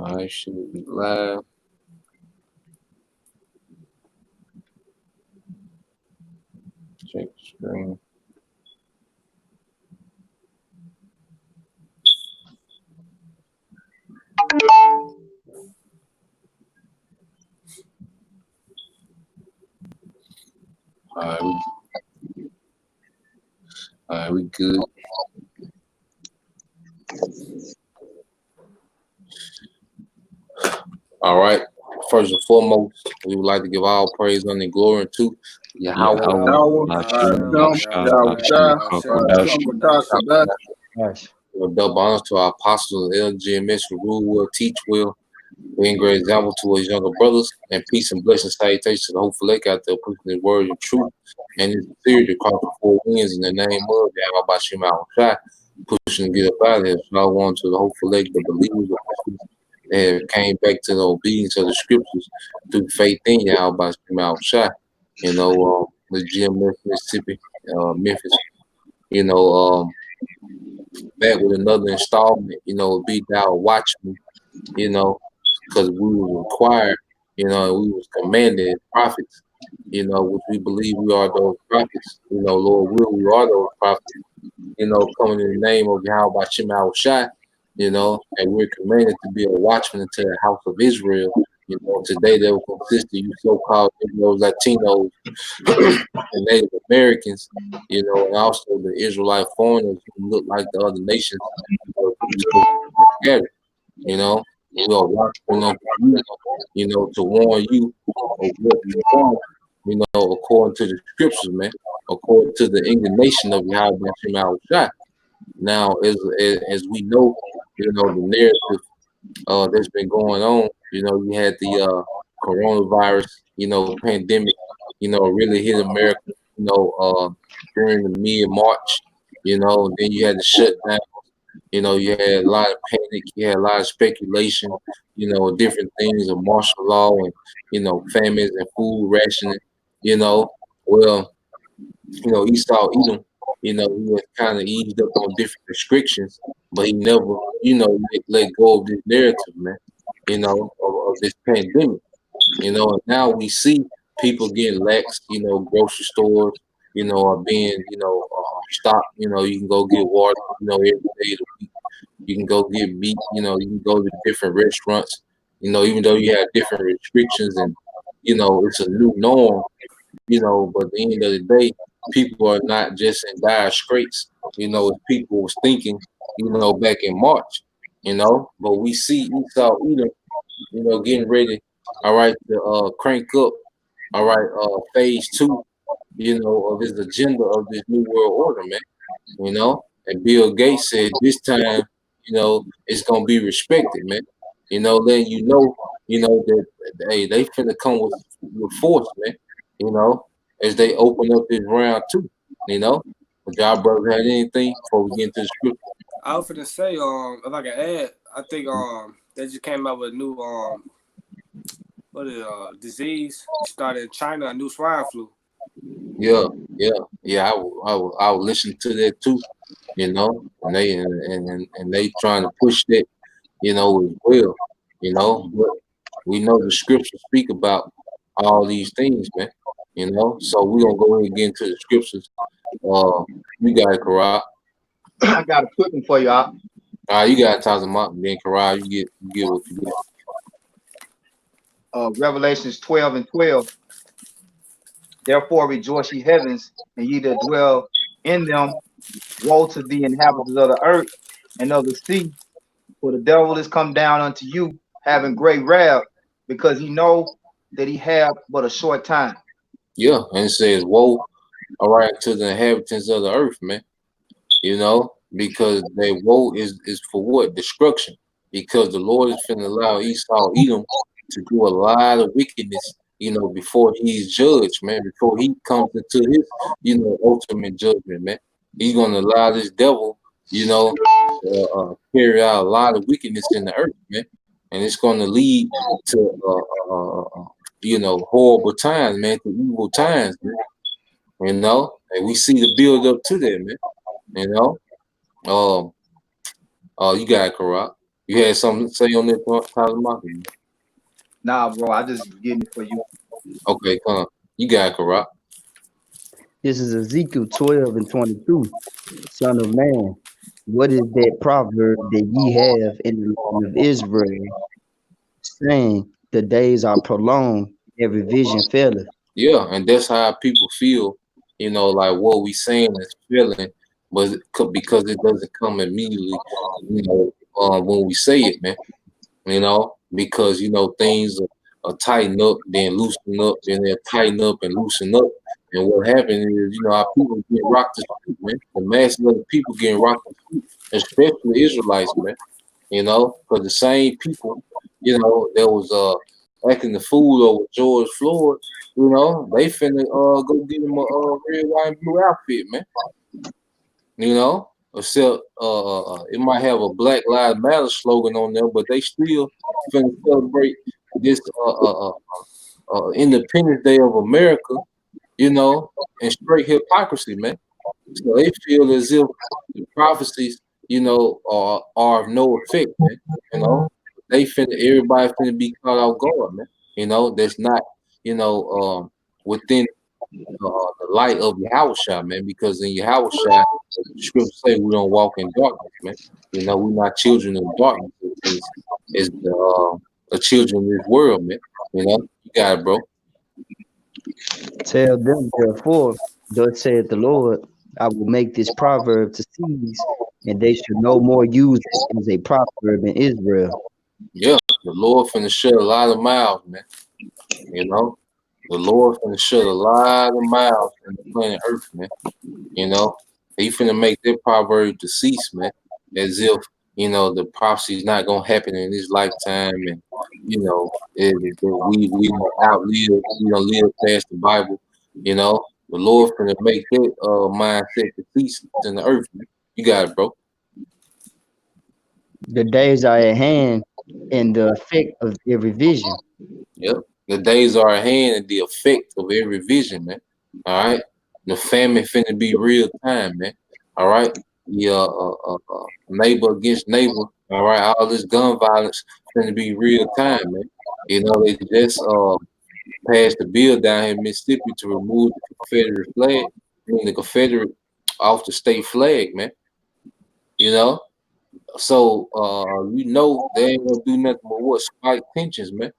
I should be live. Check the screen. All right, we good. All right. First and foremost, we would like to give all praise and glory to Yahweh. Yahweh, Double honors to our apostles, LGMS, who rule well, teach well, being great example to his younger brothers, and peace and blessing salutations to the hopeful lake out there, pushing his word and truth and his sincerity across the four winds in the name of Yahweh Shem Shai, pushing to get up out of here. So I want to the hopeful lake, the believers that came back to the obedience of the scriptures through faith in Yahweh Shem Shai. The GMS, Mississippi, Memphis, back with another installment, be thou Watchman, because we were required, we was commanded prophets, which we believe we are those prophets, Lord will, we are those prophets, coming in the name of Yahweh Shema Shai, and we're commanded to be a watchman into the house of Israel. Today they will consist of you so-called Negroes, Latinos, and Native Americans, and also the Israelite foreigners who look like the other nations, together, we are watching them, to warn you of what you want, according to the scriptures, man, according to the indignation of Yahweh Shema Shai. Now, as we know, the narrative that's been going on, you had the coronavirus, pandemic, really hit America, during the mid-March, then you had the shutdown, you had a lot of panic, you had a lot of speculation, different things of martial law and, famines and food rationing, well, Esau Edom, he was kind of eased up on different restrictions, but he never, let go of this narrative, man, of this pandemic, and now we see people getting lax, grocery stores, are being, stopped, you can go get water, every day of the week. You can go get meat, you can go to different restaurants, even though you have different restrictions and, it's a new norm, but at the end of the day, people are not just in dire straits, as people was thinking, back in March, but we see Esau Edom, getting ready, all right, to crank up, all right, phase 2, of his agenda of this new world order, man, and Bill Gates said this time, it's gonna be respected, man, letting that hey, they finna come with force, man, as they open up this round 2, If y'all brothers had anything before we get into the script? I was gonna say, if I can add, I think they just came out with a new disease started in China, a new swine flu. Yeah. I will listen to that too, and they trying to push that, as well, but we know the scriptures speak about all these things, man, so we're gonna go ahead and get into the scriptures. You got it, Karat. I got a quick one for you, all. You got to talk them up, then Karat, you get what you get. Revelations 12:12. Therefore rejoice, ye heavens, and ye that dwell in them. Woe to the inhabitants of the earth and of the sea, for the devil is come down unto you, having great wrath, because he know that he have but a short time. Yeah, and it says, woe, all right, to the inhabitants of the earth, man. Because their woe is for what? Destruction. Because the Lord is finna allow Esau Edom to do a lot of wickedness, before he's judged, man, before he comes into his, ultimate judgment, man. He's gonna allow this devil, carry out a lot of wickedness in the earth, man. And it's gonna lead to horrible times, man, to evil times, man. And we see the build up to that, man. You got it, Karat. You had something to say on that part, Tyler Market? Nah, bro, I just getting it for you. Okay, come on. You got it, Karak. This is Ezekiel 12 and 22. Son of man, what is that proverb that ye have in the land of Israel, saying, the days are prolonged, every vision faileth? Yeah, and that's how people feel, like what we saying is feeling, but because it doesn't come immediately, when we say it, man, because, things are tighten up, then loosen up, then they'll tighten up and loosen up. And what happened is, our people get rocked to sleep, man. The masses of the people getting rocked to sleep, especially Israelites, man. Because the same people, that was acting the fool over George Floyd, they finna go get him a red, white, and blue outfit, man. Except it might have a Black Lives Matter slogan on there, but they still finna celebrate this Independence Day of America, and straight hypocrisy, man. So they feel as if the prophecies, are of no effect, man. They everybody finna be caught off guard, man. That's not, within the light of Yahushua, man. Because in Yahushua, the scriptures say we don't walk in darkness, man. We're not children of darkness. It's the children of this world, man. You got it, bro. Tell them, therefore, thus saith the Lord, I will make this proverb to cease, and they shall no more use it as a proverb in Israel. Yeah, the Lord finna shut a lot of mouths, man. The Lord finna shut a lot of mouths in the planet Earth, man. He finna make that proverb to cease, man. As if, the prophecy is not gonna happen in this lifetime, and we don't outlive, live past the Bible. The Lord finna make that mindset to cease in the earth, man. You got it, bro. The days are at hand, and the effect of every vision. Yep. The days are at hand and the effect of every vision, man. All right. The famine finna be real time, man. All right. The neighbor against neighbor. All right. All this gun violence finna be real time, man. They just passed the bill down here in Mississippi to remove the Confederate flag, the Confederate off the state flag, man. So they ain't gonna do nothing but what spike tensions, man.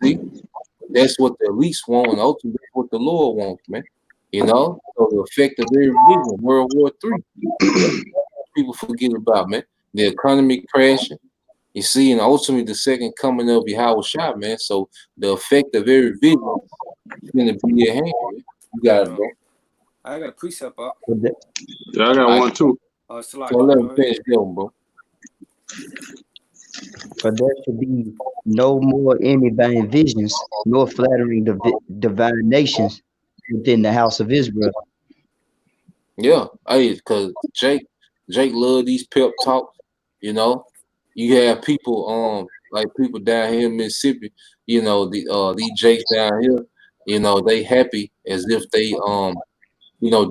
See? That's what the elites want, and ultimately that's what the Lord wants, man. So the effect of every vision, World War III. People forget about, man. The economy crashing. You see, and ultimately the second coming of Yahweh Shah, man. So the effect of every vision is gonna be at hand, man. You got it, bro. I got a precept up. Yeah, I got one too. It's like, So let him finish them, bro. For there should be no more any vain visions, nor flattering divinations within the house of Israel. Yeah, hey, cause Jake love these pep talks. You have people like people down here in Mississippi. These Jakes down here. They happy as if they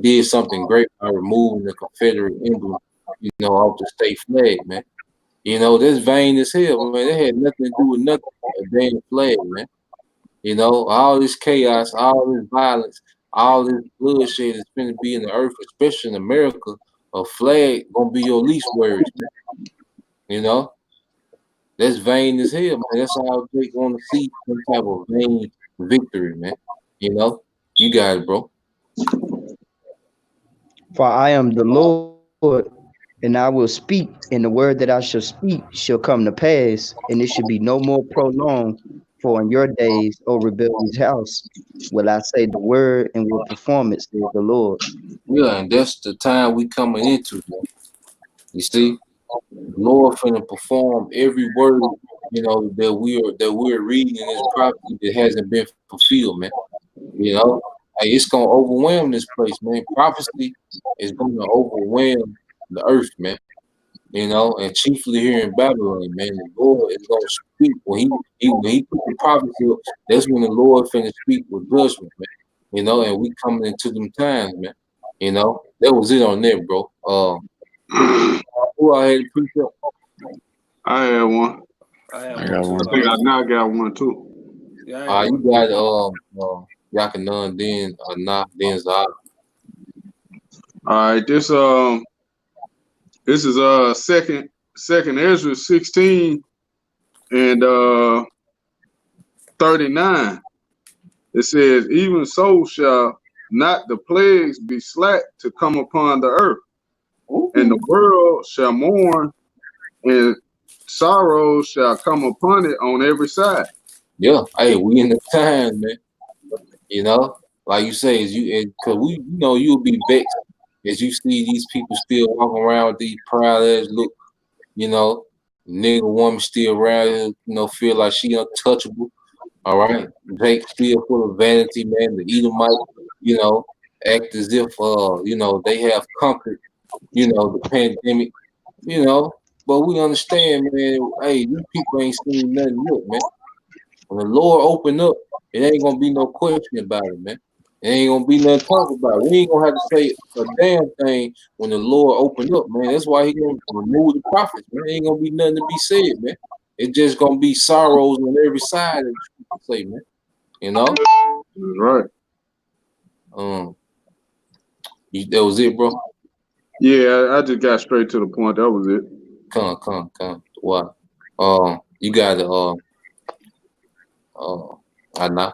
did something great by removing the Confederate emblem. Off the state flag, man. That's vain as hell, man. They had nothing to do with nothing. A damn flag, man. All this chaos, all this violence, all this bloodshed is going to be in the earth, especially in America. A flag gonna be your least worries, man. That's vain as hell, man. That's all they want to see, some type of vain victory, man. You got it, bro. For I am the Lord, and I will speak, and the word that I shall speak shall come to pass, and it shall be no more prolonged. For in your days, O rebellious house, will I say the word and will perform it, says the Lord. Yeah, and that's the time we coming into, man. You see, the Lord finna perform every word, that we're reading in this prophecy that hasn't been fulfilled, man. Hey, it's gonna overwhelm this place, man. Prophecy is gonna overwhelm the earth, man. And chiefly here in Babylon, man, the Lord is gonna speak when he put the prophecy up. That's when the Lord finna speak with judgment, man. And we coming into them times, man. That was it on there, bro. Who I had to preach up? I had one. I had I one got too. one. I think I now got one too. Yeah, I had You one. got Yakanan, then Nah, then Zah. All right, this is second Ezra 16 and 39. It says, even so shall not the plagues be slack to come upon the earth, and the world shall mourn, and sorrow shall come upon it on every side. Yeah, hey, we in the time, man. You know, like you say, cause you'll be vexed as you see these people still walking around with these proud ass look. You know, nigga woman still around here, feel like she untouchable. All right, Jake still full of vanity, man. The Edomite, act as if they have conquered, the pandemic, But we understand, man. Hey, these people ain't seen nothing yet, man. When the Lord open up, it ain't gonna be no question about it, man. It ain't gonna be nothing to talk about. We ain't gonna have to say a damn thing when the Lord open up, man. That's why he gonna remove the prophets, man. Ain't gonna be nothing to be said, man. It just gonna be sorrows on every side, as you say, man. You know? That's right. That was it, bro. Yeah, I just got straight to the point. That was it. Come. What? You got the I know.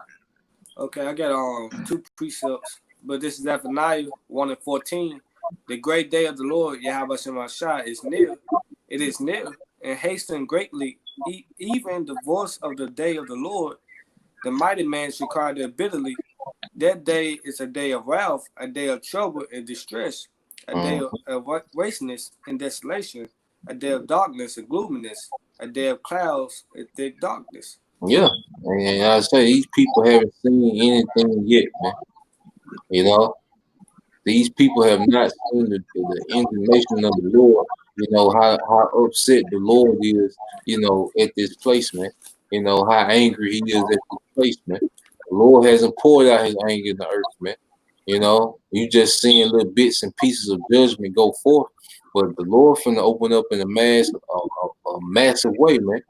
Okay, I got two precepts, but this is Zephaniah 1 and 14. The great day of the Lord, Yahweh Shemashah, is near. It is near, and hasten greatly. Even the voice of the day of the Lord, the mighty man should cry there bitterly. That day is a day of wrath, a day of trouble and distress, a day of wasteness and desolation, a day of darkness and gloominess, a day of clouds and thick darkness. Yeah, and I say these people haven't seen anything yet, man. You know, these people have not seen the indignation of the Lord. You know how upset the Lord is. At this place, man. How angry He is at this place, man. The Lord hasn't poured out His anger in the earth, man. You just seeing little bits and pieces of judgment go forth, but the Lord finna open up in a massive way, man.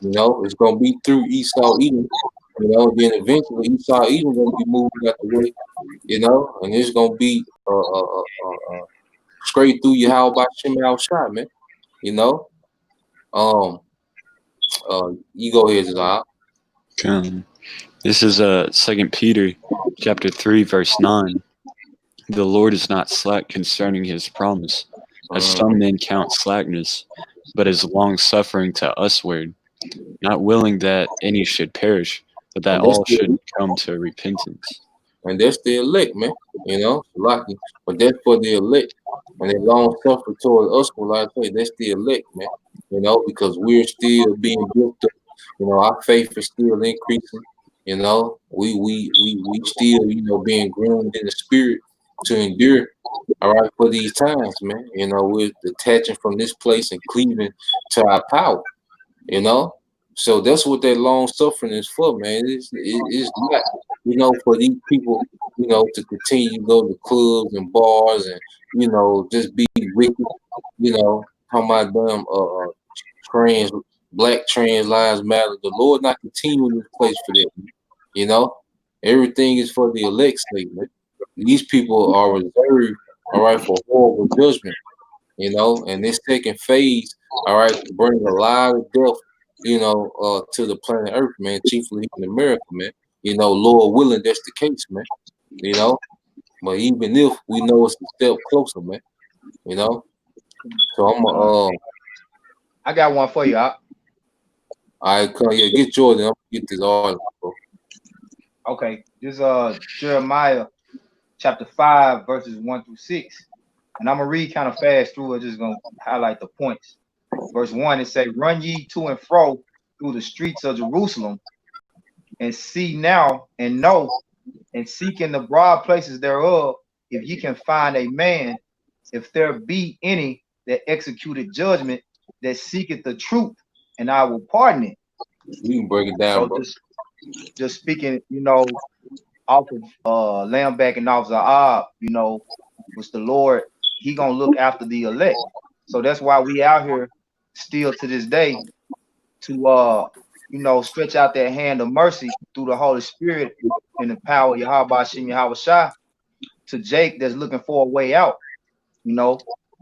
It's gonna be through Esau Edom. Then eventually Esau Edom gonna be moved out the way. And it's gonna be straight through your how about Shimei shot, man. You know, um, you go ahead, Zah. Come. This is Second Peter, chapter 3, verse 9. The Lord is not slack concerning His promise, as some men count slackness, but is long suffering to usward, not willing that any should perish, but that And that's all should come to repentance. and that's the elect, man. Lucky, but that's for the elect. And they long suffer toward us, like I say, that's the elect, man. Because we're still being built up. Our faith is still increasing. We still, being groomed in the spirit to endure. All right, for these times, man. We're detaching from this place and cleaving to our power. So that's what that long suffering is for, man. It's not, for these people, to continue to go to clubs and bars and, just be wicked, talking about them trans black trans lives matter. The Lord not continuing this place for that. You know, everything is for the elect's sake, man. These people are reserved, all right, for horrible judgment. And this second phase, all right, bring a lot of death, to the planet Earth, man, chiefly in America, man. Lord willing, that's the case, man. But even if we know it's a step closer, man, So I got one for you. I come here, get Jordan, I'm gonna get this article, bro. Okay, this is Jeremiah chapter 5, verses 1 through 6. And I'm gonna read kind of fast through it, just gonna highlight the points. Verse 1, it says, run ye to and fro through the streets of Jerusalem, and see now and know, and seek in the broad places thereof, if ye can find a man, if there be any that executed judgment, that seeketh the truth, and I will pardon it. You can break it down, So bro. just speaking, off of Lambeck and off Zaab, was the Lord, He gonna look after the elect. So that's why we out here still to this day to stretch out that hand of mercy through the Holy Spirit and the power of Yahweh Shem Yahweh Shai to Jake that's looking for a way out,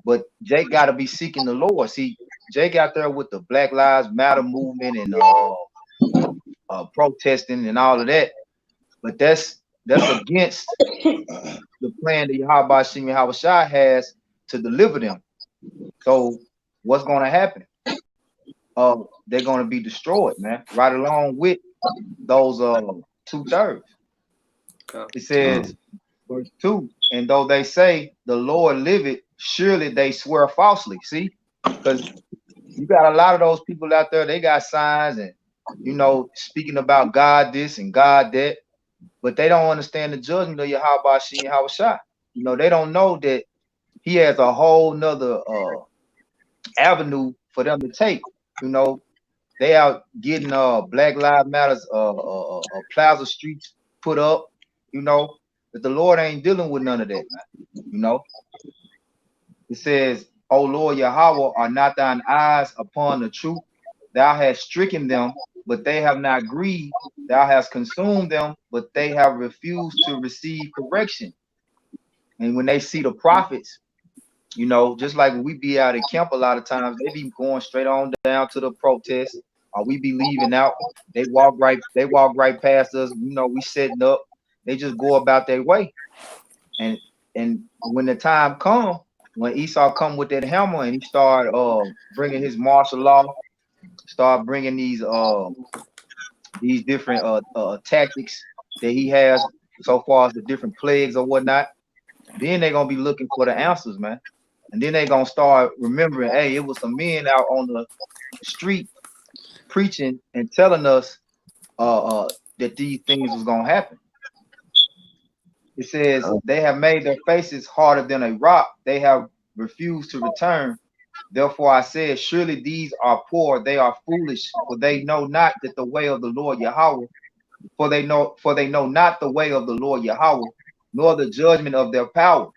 But Jake got to be seeking the Lord. See, Jake out there with the Black Lives Matter movement and protesting and all of that, but that's against the plan that Yahweh Shem Yahweh Shai has to deliver them. So what's going to happen? They're going to be destroyed, man, right along with those 2/3. Okay. It says, verse 2, and though they say the Lord liveth, surely they swear falsely. See, because you got a lot of those people out there, they got signs and speaking about God this and God that, but they don't understand the judgment of Yahweh Shem Yahweh Shai. They don't know that he has a whole nother avenue for them to take. They out getting Black Lives Matters Plaza Streets put up, but the Lord ain't dealing with none of that, man. It says, O Lord Yahweh, are not thine eyes upon the truth? Thou hast stricken them, but they have not grieved. Thou hast consumed them, but they have refused to receive correction. And when they see the prophets, just like when we be out at camp a lot of times, they be going straight on down to the protest, or we be leaving out. They walk right past us. We setting up. They just go about their way. And when the time come, when Esau come with that hammer and he start bringing his martial law, start bringing these different tactics that he has so far as the different plagues or whatnot, then they're gonna be looking for the answers, man. And then they're gonna start remembering, hey, it was some men out on the street preaching and telling us that these things was gonna happen. It says they have made their faces harder than a rock. They have refused to return. Therefore I said, surely these are poor, they are foolish, for they know not that the way of the Lord Yahweh, for they know not the way of the Lord Yahweh, nor the judgment of their power.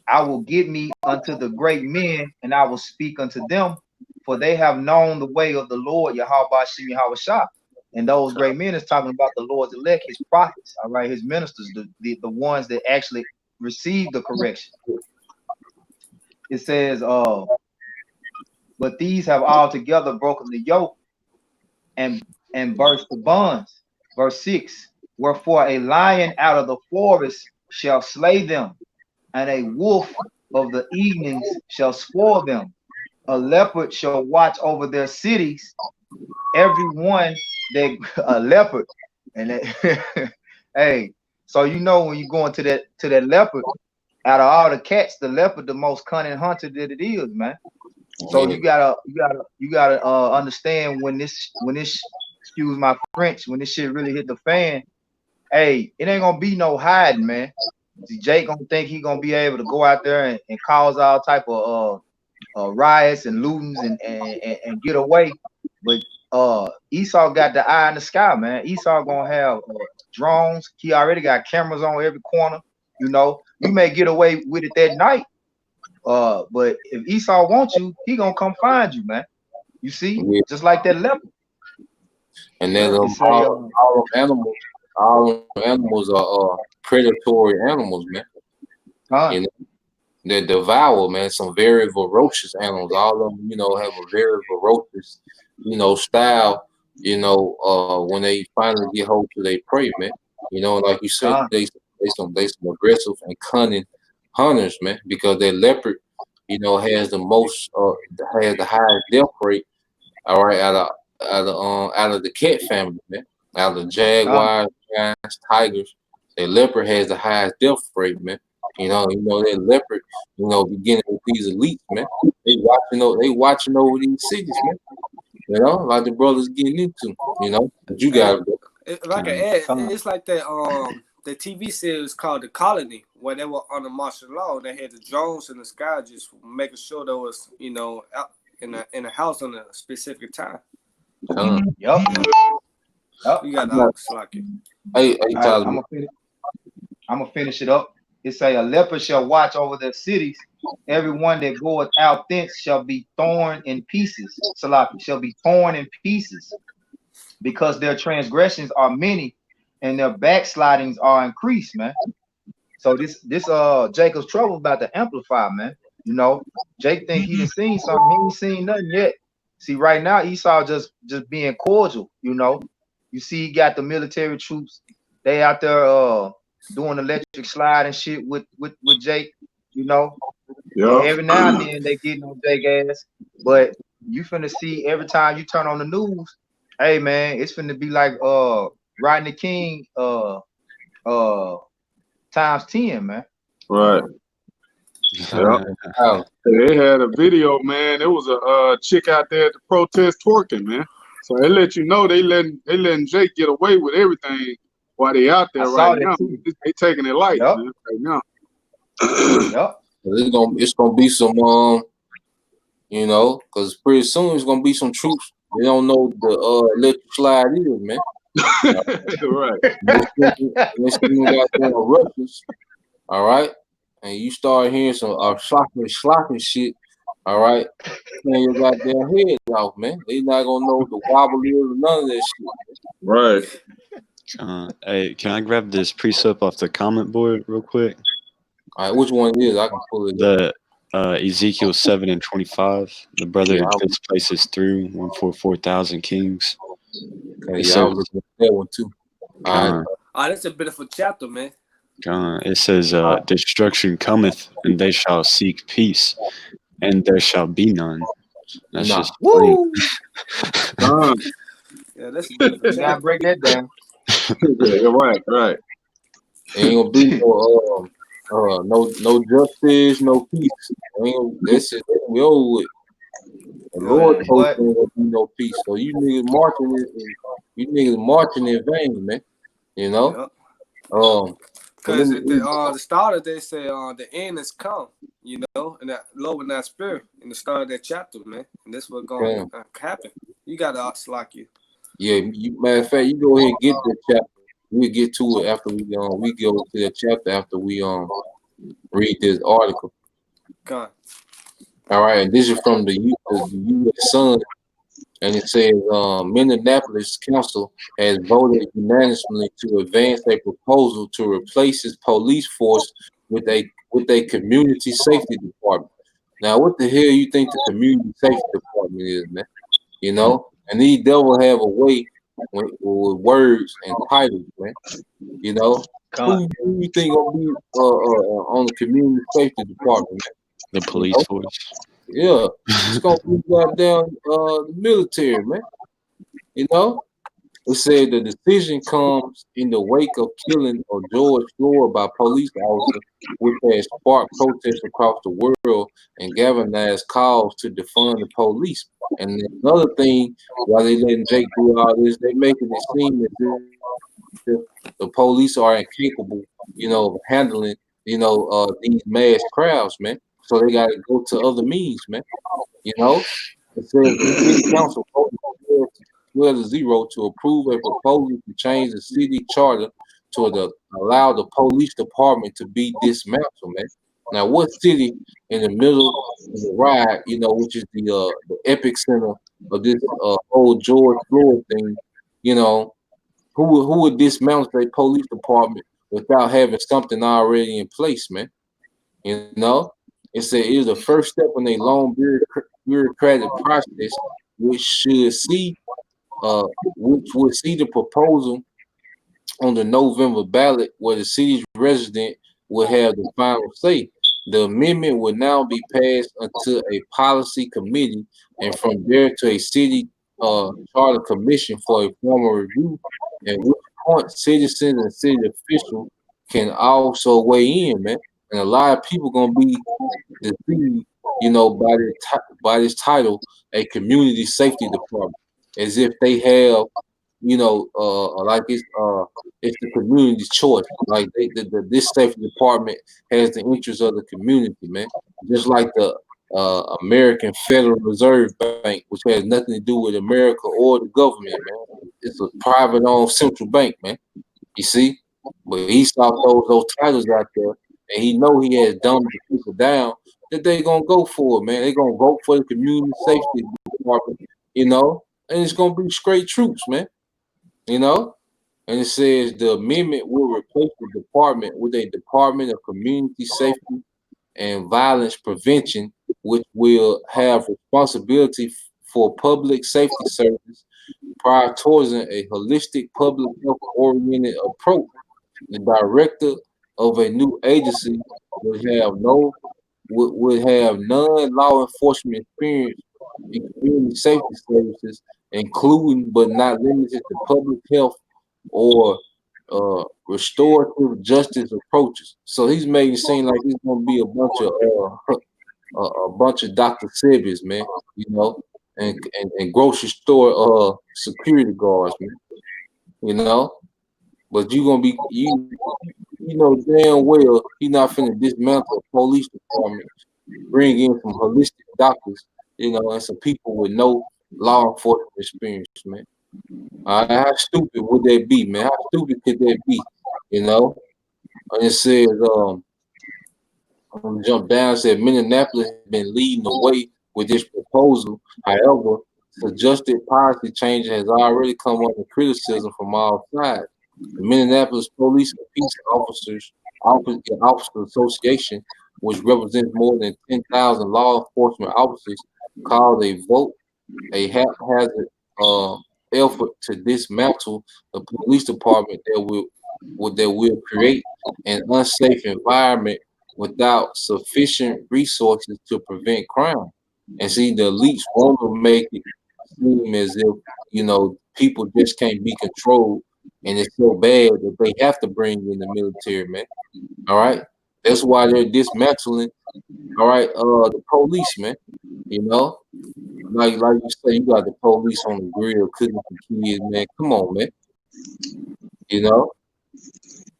I will give me unto the great men, and I will speak unto them, for they have known the way of the Lord Yahweh Shem Yahweh Shah. And those great men is talking about the Lord's elect, his prophets, all right, his ministers, the ones that actually receive the correction. It says, but these have altogether broken the yoke and burst the bonds. Verse 6, wherefore a lion out of the forest shall slay them, and a wolf of the evenings shall spoil them. A leopard shall watch over their cities, every one that a leopard. And that, hey, so when you go into that leopard, out of all the cats, the leopard the most cunning hunter that it is, man. So you gotta understand when this excuse my French, when this shit really hit the fan, hey, it ain't gonna be no hiding, man. Jake gonna think he gonna be able to go out there and cause all type of riots and lootings and get away, but Esau got the eye in the sky, man. Esau gonna have drones. He already got cameras on every corner. You may get away with it that night, but if Esau wants you, he gonna come find you, man. You see, just like that leopard. And then all animals are predatory animals, man. They devour, man. Some very ferocious animals. All of them, have a very ferocious, style. When they finally get hold to their prey, man. Like you said, they some aggressive and cunning hunters, man. Because that leopard, has the most, has the highest death rate. All right, out of the cat family, man. Out of the jaguars, giants, tigers, the leopard has the highest death rate, man. That leopard, beginning with these elites, man. They watching over these cities, man. Like the brothers getting into, But you got if I can add, it's like that the TV series called The Colony, where they were under martial law. They had the drones in the sky, just making sure there was, out in a house on a specific time. Yep. You got the like it. Hey, I'm gonna finish it up. It say a leper shall watch over their cities. Everyone that goeth out thence shall be torn in pieces. Salaki shall be torn in pieces, because their transgressions are many and their backslidings are increased, man. So this Jacob's trouble about to amplify, man. You know, Jake think he done seen something. He ain't seen nothing yet. See, right now Esau just being cordial, you know. You see, he got the military troops. They out there doing electric slide and shit with Jake, you know. And Yeah. every now and then they getting on Jake ass. But you finna see every time you turn on the news, hey man, it's finna be like Rodney King uh times 10, man. Right. Yeah. Wow. They had a video, man. There was a chick out there at the protest twerking, man. So they let you know they letting Jake get away with everything while they out there I saw right that now. too. They taking it light, Yep. man, right now. Yep. It's gonna be some you know, because pretty soon it's gonna be some troops. They don't know the electric slide either, man. Right. Let's goddamn Russians, all right. And you start hearing some slopping shit, all right. Man, your goddamn head off, man. They not gonna know the wobble is or none of that shit. Right. Hey, can I grab this precept off the comment board real quick? All right, which one it is? I can pull it up. The Ezekiel 7:25. The brother Yeah, this place is through 144,000 kings. Okay, It yeah, I was says, looking at that one too. All right. Oh, that's a beautiful chapter, man. it says, destruction cometh, and they shall seek peace, and there shall be none. That's Nah. just plain. Woo! Yeah, that's a beautiful You gotta chapter. break that down. Yeah, right, right. Ain't gonna be no justice, no peace. That's it. We over with. The Oh, Lord yeah. told But you there gonna be no peace. So you niggas marching in vain, man. You know? Yeah. So let Because me the starter, they say the end is come, you know, and that low in that spirit in the start of that chapter, man. And this what's going to happen. You got to slack you. yeah, matter of fact, you go ahead and get that chapter. We'll get to it after we go to that chapter after we read this article. Come. All right, and this is from the U.S. Sun, and it says Minneapolis Council has voted unanimously to advance a proposal to replace its police force with a community safety department. Now, what the hell you think the community safety department is, man? You know, and these devil have a way with words and titles, man. You know, who you think gonna be on the community safety department, man? The You police know? force. Yeah, it's gonna be goddamn the military, man. You know, it said the decision comes in the wake of killing of George Floyd by police officers, which has sparked protests across the world and galvanized calls to defund the police. And another thing, while they letting Jake do all this, they making it seem as if the police are incapable, you know, of handling, these mass crowds, man. So they got to go to other means, man. You know, it says the city council voted 12-0 to approve a proposal to change the city charter allow the police department to be dismantled, man. Now, what city in the middle of the ride, which is the epic center of this whole George Floyd thing, you know, who would dismantle a police department without having something already in place, man? You know, it said it is the first step in a long bureaucratic process, which should see, which would see the proposal on the November ballot, where the city's resident will have the final say. The amendment will now be passed until a policy committee, and from there to a city charter commission for a formal review. At which point, citizens and city officials can also weigh in, man. And a lot of people gonna be deceived, by this title, a community safety department, as if they have, like it's the community's choice. Like this safety department has the interests of the community, man. Just like the American Federal Reserve Bank, which has nothing to do with America or the government, man. It's a private-owned central bank, man. You see, but he saw those titles out there, and he know he has dumbed the people down, that they gonna go for it, man. They gonna vote for the community safety department, and it's gonna be straight troops, man. And it says the amendment will replace the department with a Department of Community Safety and Violence Prevention, which will have responsibility for public safety services, prioritizing a holistic public health oriented approach. The director of a new agency would have non-law enforcement experience in community safety services, including but not limited to public health or restorative justice approaches. So he's making it seem like he's gonna be a bunch of Dr. Sibbies, man, and grocery store security guards, man, you know. But you gonna be you know damn well he's not finna dismantle a police department, bring in some holistic doctors, and some people with no law enforcement experience, man. How stupid would that be, man? How stupid could that be? You know? And it says, I'm gonna jump down. It said Minneapolis has been leading the way with this proposal. However, suggested policy change has already come under criticism from all sides. The Minneapolis Police and Peace Officers Association, which represents more than 10,000 law enforcement officers, called a vote a haphazard effort to dismantle the police department that will create an unsafe environment without sufficient resources to prevent crime. And see, the elites want to make it seem as if people just can't be controlled, and it's so bad that they have to bring in the military, man. All right, that's why they're dismantling. All right, the police, man. You know, like you say, you got the police on the grill cooking for kids, man. Come on, man. You know,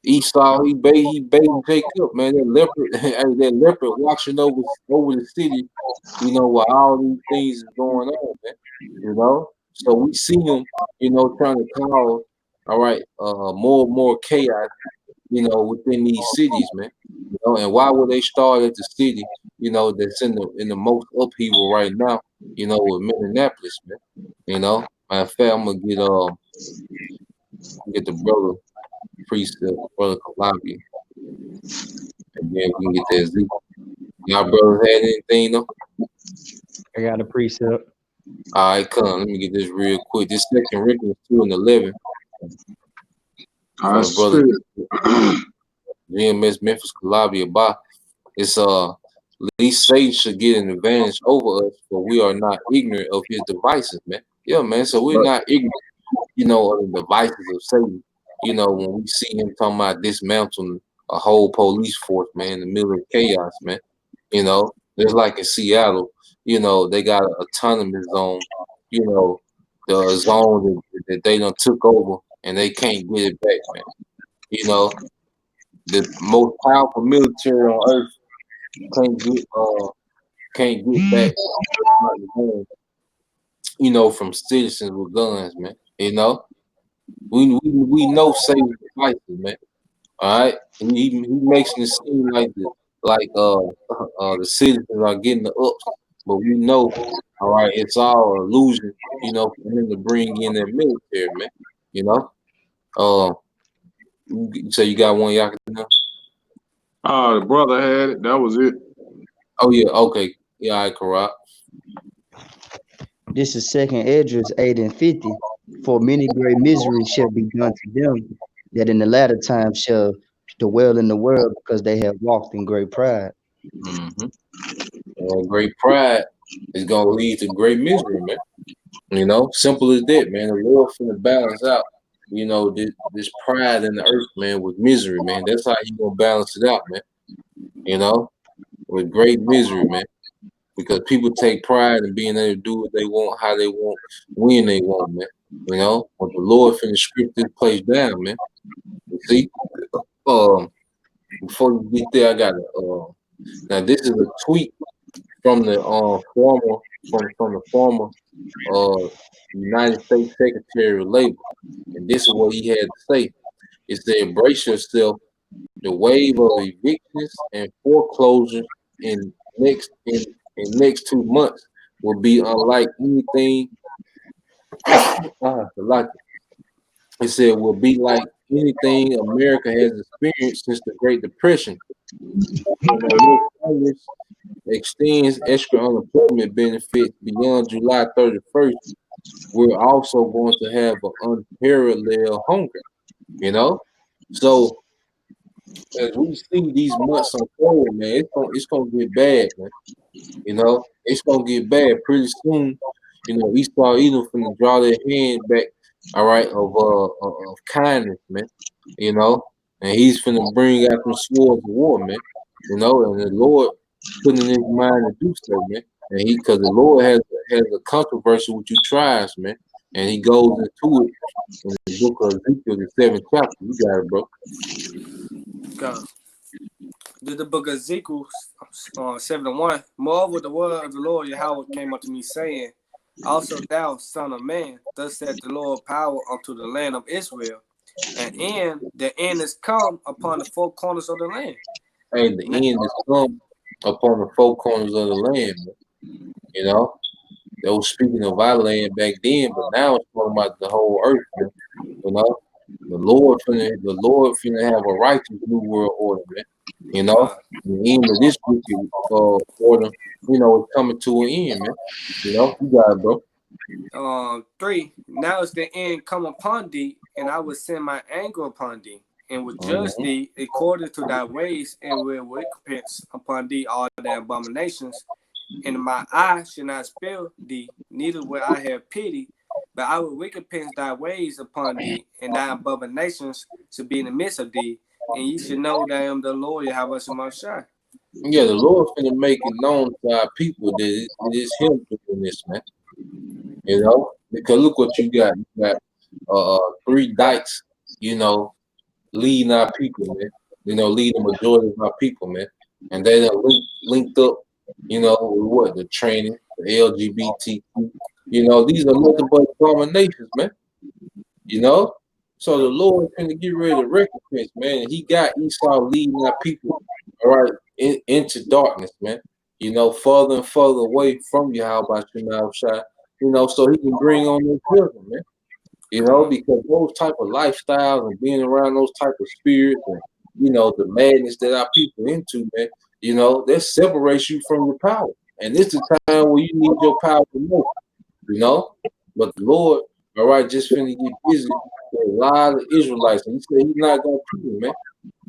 Esau he baiting Jacob, man. That leopard, that leopard watching over the city. While all these things is going on, man. So we see him, trying to cause, all right, more and more chaos, within these cities, man. And why would they start at the city, that's in the most upheaval right now, with Minneapolis, man. Matter of fact, I'm gonna get the brother precept, brother Columbia, and then we can get that Z. Y'all brothers had anything though? I got a precept. All right, come on, let me get this real quick. This 2 Corinthians 2:11. I Brother said, GMS Memphis Columbia by it's least Satan should get an advantage over us, for we are not ignorant of his devices, man. Yeah, man. So we're not ignorant, of the devices of Satan. When we see him talking about dismantling a whole police force, man, in the middle of chaos, man. Just like in Seattle, they got an autonomous zone, the zone that they done took over and they can't get it back, man. The most powerful military on earth can't get back, from citizens with guns, man. We know Satan's devices, man. All right, he makes it seem like the citizens are getting the ups, but we know, all right, it's all illusion, for him to bring in their military, man. So you got one, y'all can know? the brother had it. That was it. Oh yeah, okay, yeah, all right, correct. This is 2nd Esdras 8:50. For many great miseries shall be done to them that in the latter time shall dwell in the world, because they have walked in great pride. Great pride is gonna lead to great misery, man. Simple as that, man. The Lord finna balance out, this pride in the earth, man, with misery, man. That's how He gonna balance it out, man. With great misery, man. Because people take pride in being able to do what they want, how they want, when they want, man. But the Lord finna script this place down, man. You see, before you get there, I got now this is a tweet from the former United States Secretary of Labor, and this is what he had to say. It said, "Brace yourself The wave of evictions and foreclosures in next 2 months will be unlike anything. Like it said, will be like anything America has experienced since the Great Depression. Congress extends extra unemployment benefits beyond July 31st. We're also going to have an unparalleled hunger. You know, so as we see these months unfold, man, it's gonna get bad, man. You know, it's gonna get bad pretty soon. You know, Esau Edom finna draw their hand back, all right, of kindness, man. You know, and he's finna bring out them swords of war, man. You know, and the Lord putting in his mind to do so, man. And because the Lord has a controversy with you tribes, man, and he goes into it in the book of Ezekiel, the 7th chapter. You got it, bro. Go. The book of Ezekiel 7:1. Moreover, the word of the Lord Yahweh came unto me, saying, also thou, son of man, thus said the Lord power unto the land of Israel, and the end is come upon the four corners of the land. And the end is come upon the four corners of the land, man. You know, they were speaking of our land back then, but now it's talking about the whole earth, man. You know, the Lord finna have a righteous new world order, man. You know, God. the end of this wicked order, you know, is coming to an end, man. You know, you got it, bro. 3. Now is the end come upon thee, and I will send my anger upon thee, and will judge Mm-hmm. thee according to thy ways, and will recompense upon thee all thy abominations. And my eye shall not spare thee, neither will I have pity, but I will recompense thy ways upon thee, and thy abominations shall be in the midst of thee, and ye shall know that I am the Lord Yahweh Shemashah. Yeah, the Lord's finna make it known to our people that it is Him doing this, man. You know, because look what you got. You got 3 dykes, you know, leading our people, man. You know, leading the majority of our people, man. And they done linked up, you know, with what? The training, the LGBTQ. You know, these are nothing but abominations, man. You know? So the Lord is going to get rid of recompense, man. And he got Esau leading our people, all right, into darkness, man. You know, further and further away from Yahweh Shai, you know, so he can bring on those children, man. You know, because those type of lifestyles and being around those type of spirits and, you know, the madness that our people into, man, you know, that separates you from your power. And this is the time where you need your power the most, you know. But the Lord, all right, just finna get busy with a lot of Israelites. And he said he's not gonna kill them, man.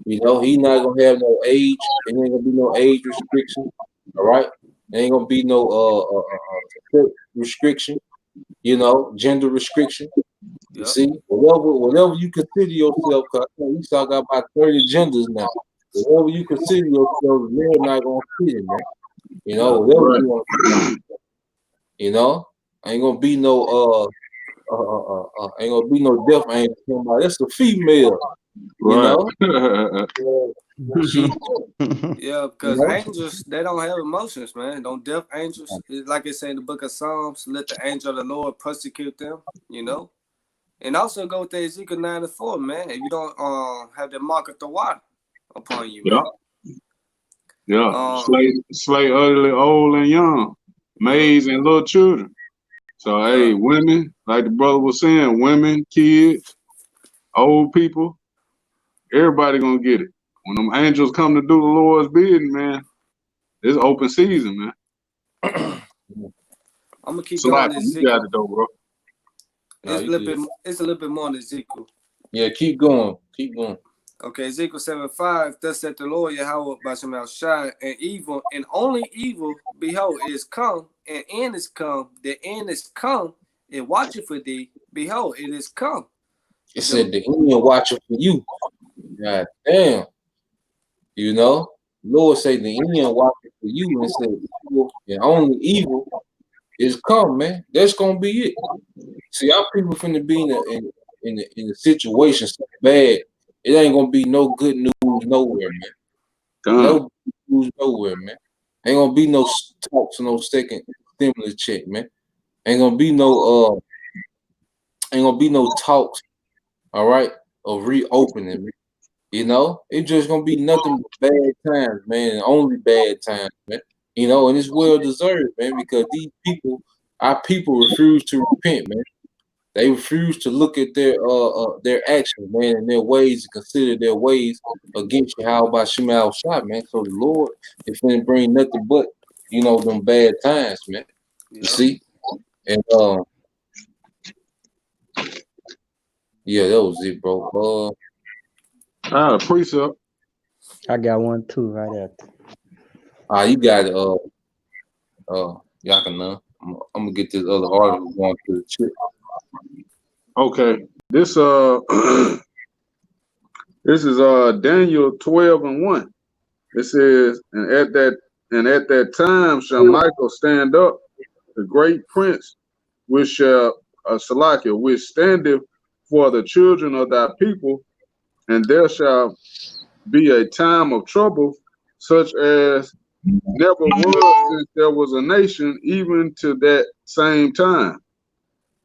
You know, he's not gonna have no age, there ain't gonna be no age restriction, all right? There ain't gonna be no sex restriction, you know, gender restriction. You see, whatever you consider yourself, because we talk about 30 genders now. Whatever you consider yourself, they're not gonna fit it, man. You know, whatever you want to, you know, ain't gonna be no ain't gonna be no death angel. That's a female, you know. She, Yeah, because angels, they don't have emotions, man. Don't deaf angels, like it say in the book of Psalms, let the angel of the Lord persecute them, you know. And also go with the Ezekiel 9:4, man. If you don't have the mark of the water upon you, man. Yeah. Slay ugly, old and young, maids and little children. So hey, women, like the brother was saying, women, kids, old people, everybody gonna get it. When them angels come to do the Lord's bidding, man, it's open season, man. I'm gonna keep So going. you got it though, bro. It's a little bit more than Ezekiel. Yeah, keep going. Keep going. Okay, Ezekiel 7:5. Thus said the Lord Yahweh by Shai, and evil, and only evil, behold, is come, and end is come. The end is come, and watching for thee. Behold, it is come. It said the Indian watching for you. God damn. You know, Lord say the Indian watching for you and said evil and only evil is come, man. That's gonna be it. See, our people finna be in a situation so bad, it ain't gonna be no good news nowhere, man. No good news nowhere, man. Ain't gonna be no talks, no second stimulus check, man. Ain't gonna be no talks, all right, of reopening, man. You know, it's just gonna be nothing but bad times, man. Only bad times, man. You know, and it's well deserved, man, because these people, our people, refuse to repent, man. They refuse to look at their actions, man, and their ways, and consider their ways against you. How about Shemal shot, man? So the Lord is gonna bring nothing but, you know, them bad times, man. You Yeah. see, and yeah, that was it, bro. Ah, precept. I got one too right after. You got y'all can I'm gonna get this other article going to the chip. Okay. This this is Daniel 12:1. It says, and at that time shall Michael stand up, the great prince, which shall Salakia, which standeth for the children of thy people, and there shall be a time of trouble, such as never was since there was a nation, even to that same time.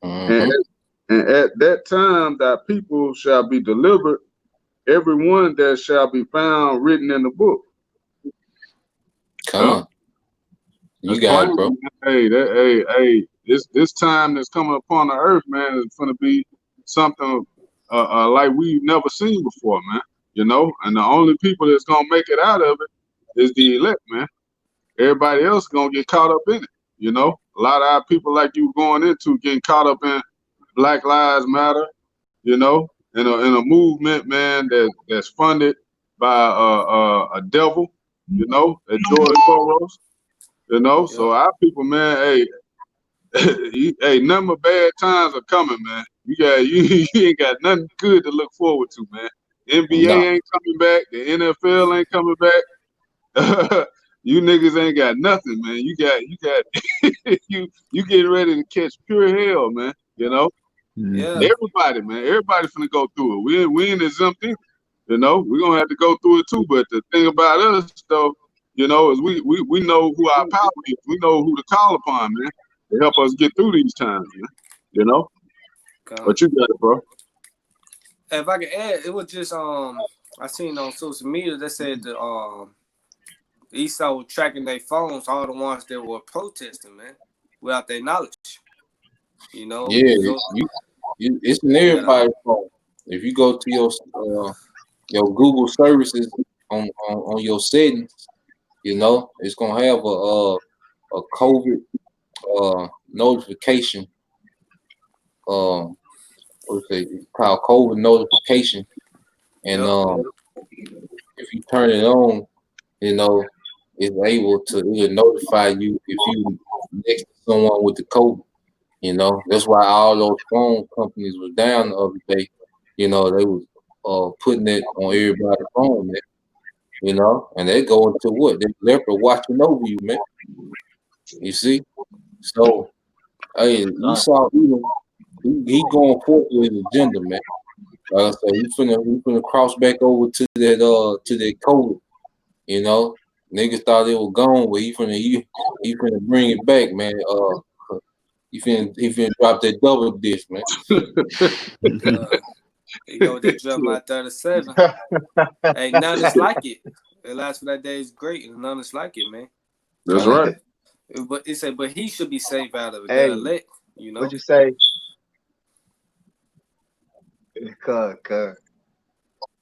Mm-hmm. And at that time thy people shall be delivered, every one that shall be found written in the book. Come on, you got it, bro. Hey, this time that's coming upon the earth, man, is going to be something like we've never seen before, man. You know, and the only people that's gonna make it out of it is the elect, man. Everybody else gonna get caught up in it. You know, a lot of our people like you going into getting caught up in Black Lives Matter. You know, in a movement, man, that's funded by a devil. You know, at George Soros. You know, so our people, man, hey, hey, nothing but bad times are coming, man. You ain't got nothing good to look forward to, man. NBA ain't coming back. The NFL ain't coming back. You niggas ain't got nothing, man. You got you getting ready to catch pure hell, man. You know, Yeah. everybody, man, everybody finna go through it. We ain't exempt either. You know, we're gonna have to go through it too. But the thing about us, though, you know, is we know who our power is. We know who to call upon, man, to help us get through these times, man. You know, but you got it, bro. If I can add, it was just I seen on social media that said the Esau was tracking their phones, all the ones that were protesting, man, without their knowledge. You know, Yeah, so, it's in everybody's phone. If you go to your Google services on your settings, you know, it's gonna have a COVID notification. What's it called? COVID notification, and if you turn it on, you know, it's able to it'll notify you if you next to someone with the COVID. You know, that's why all those phone companies was down the other day. You know, they was putting it on everybody's phone, man. You know, and they go into what? They leopard watching over you, man. You see? So hey, Esau he going forth with his agenda, man. Like I said, he finna cross back over to that COVID. You know, niggas thought it was gone, but he finna bring it back, man. He finna drop that double disc, man. he go to drop my 37. Ain't none is like it. The last for that day is great, and none is like it, man. That's right. But it said, but he should be safe out of it. Hey, elect, you know. What'd you say? Cuz.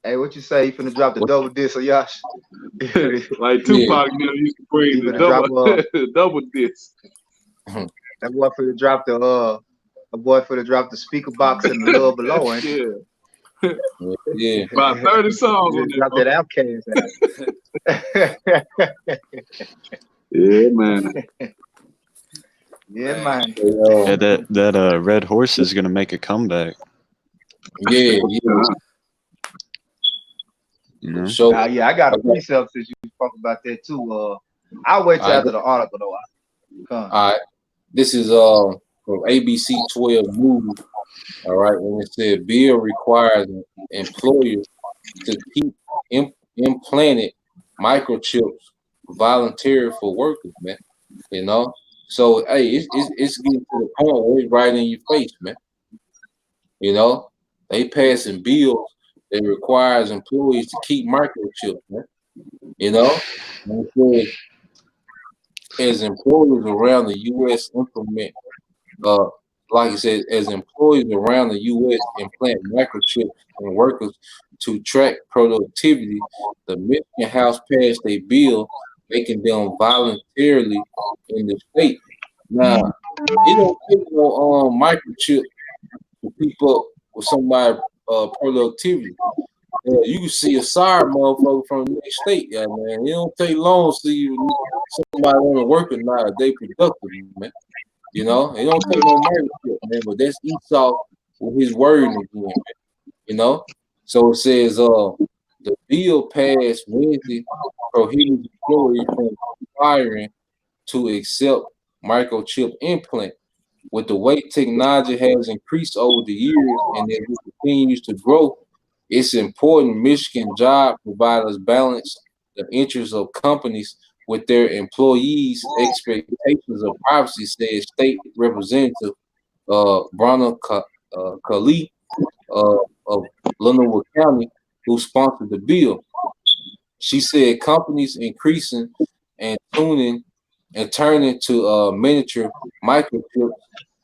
Hey, what you say? You finna drop the double disc, or Yash? Like Tupac used to bring the double disc. That boy finna drop the speaker box and the love below, ain't you? Yeah. About 30 songs on drop that Outcast. Yeah, man. Yeah, man. Yeah, that red horse is gonna make a comeback. Yeah. You know? So yeah, I got a precept since you spoke about that too. I'll wait till after the article though. All right. This is from ABC 12 News. All right, when it said bill requires employers to keep implanted microchips voluntary for workers, man. You know, so hey, it's getting to the point where it's right in your face, man. You know, they passing bills that requires employees to keep microchips, man. You know, and it says, as employees around the U.S. implement, uh, like I said, as employees around the U.S. implant microchips in workers to track productivity, the Michigan House passed a bill making them voluntarily in the state. Now, it don't take no microchip to keep up with somebody productivity. You can see a sorry motherfucker from the next state, yeah, man. It don't take long to see you somebody want to work or not. They productive, man. You know, it don't take no microchip, man. But that's Esau with his word again, man. You know, so it says, the bill passed Wednesday prohibits employees from requiring to accept microchip implant. With the way technology has increased over the years and as it continues to grow, it's important Michigan job providers balance the interests of companies with their employees' expectations of privacy, said State Representative Bronner Khalil of Lenawee County, who sponsored the bill. She said companies increasing and tuning and turning to miniature microchips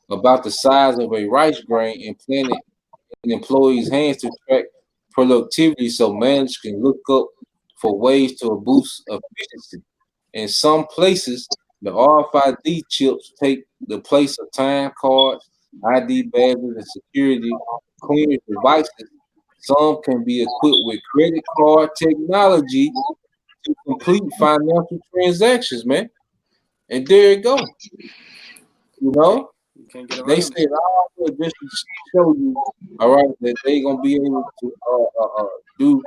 about the size of a rice grain implanted in employees' hands to track productivity so managers can look up for ways to boost efficiency. In some places, the RFID chips take the place of time cards, ID badges, and security clearance devices. Some can be equipped with credit card technology to complete financial transactions, man. And there you go. You know, You can't get they around it. said all of this to show you, all right, that they gonna be able to do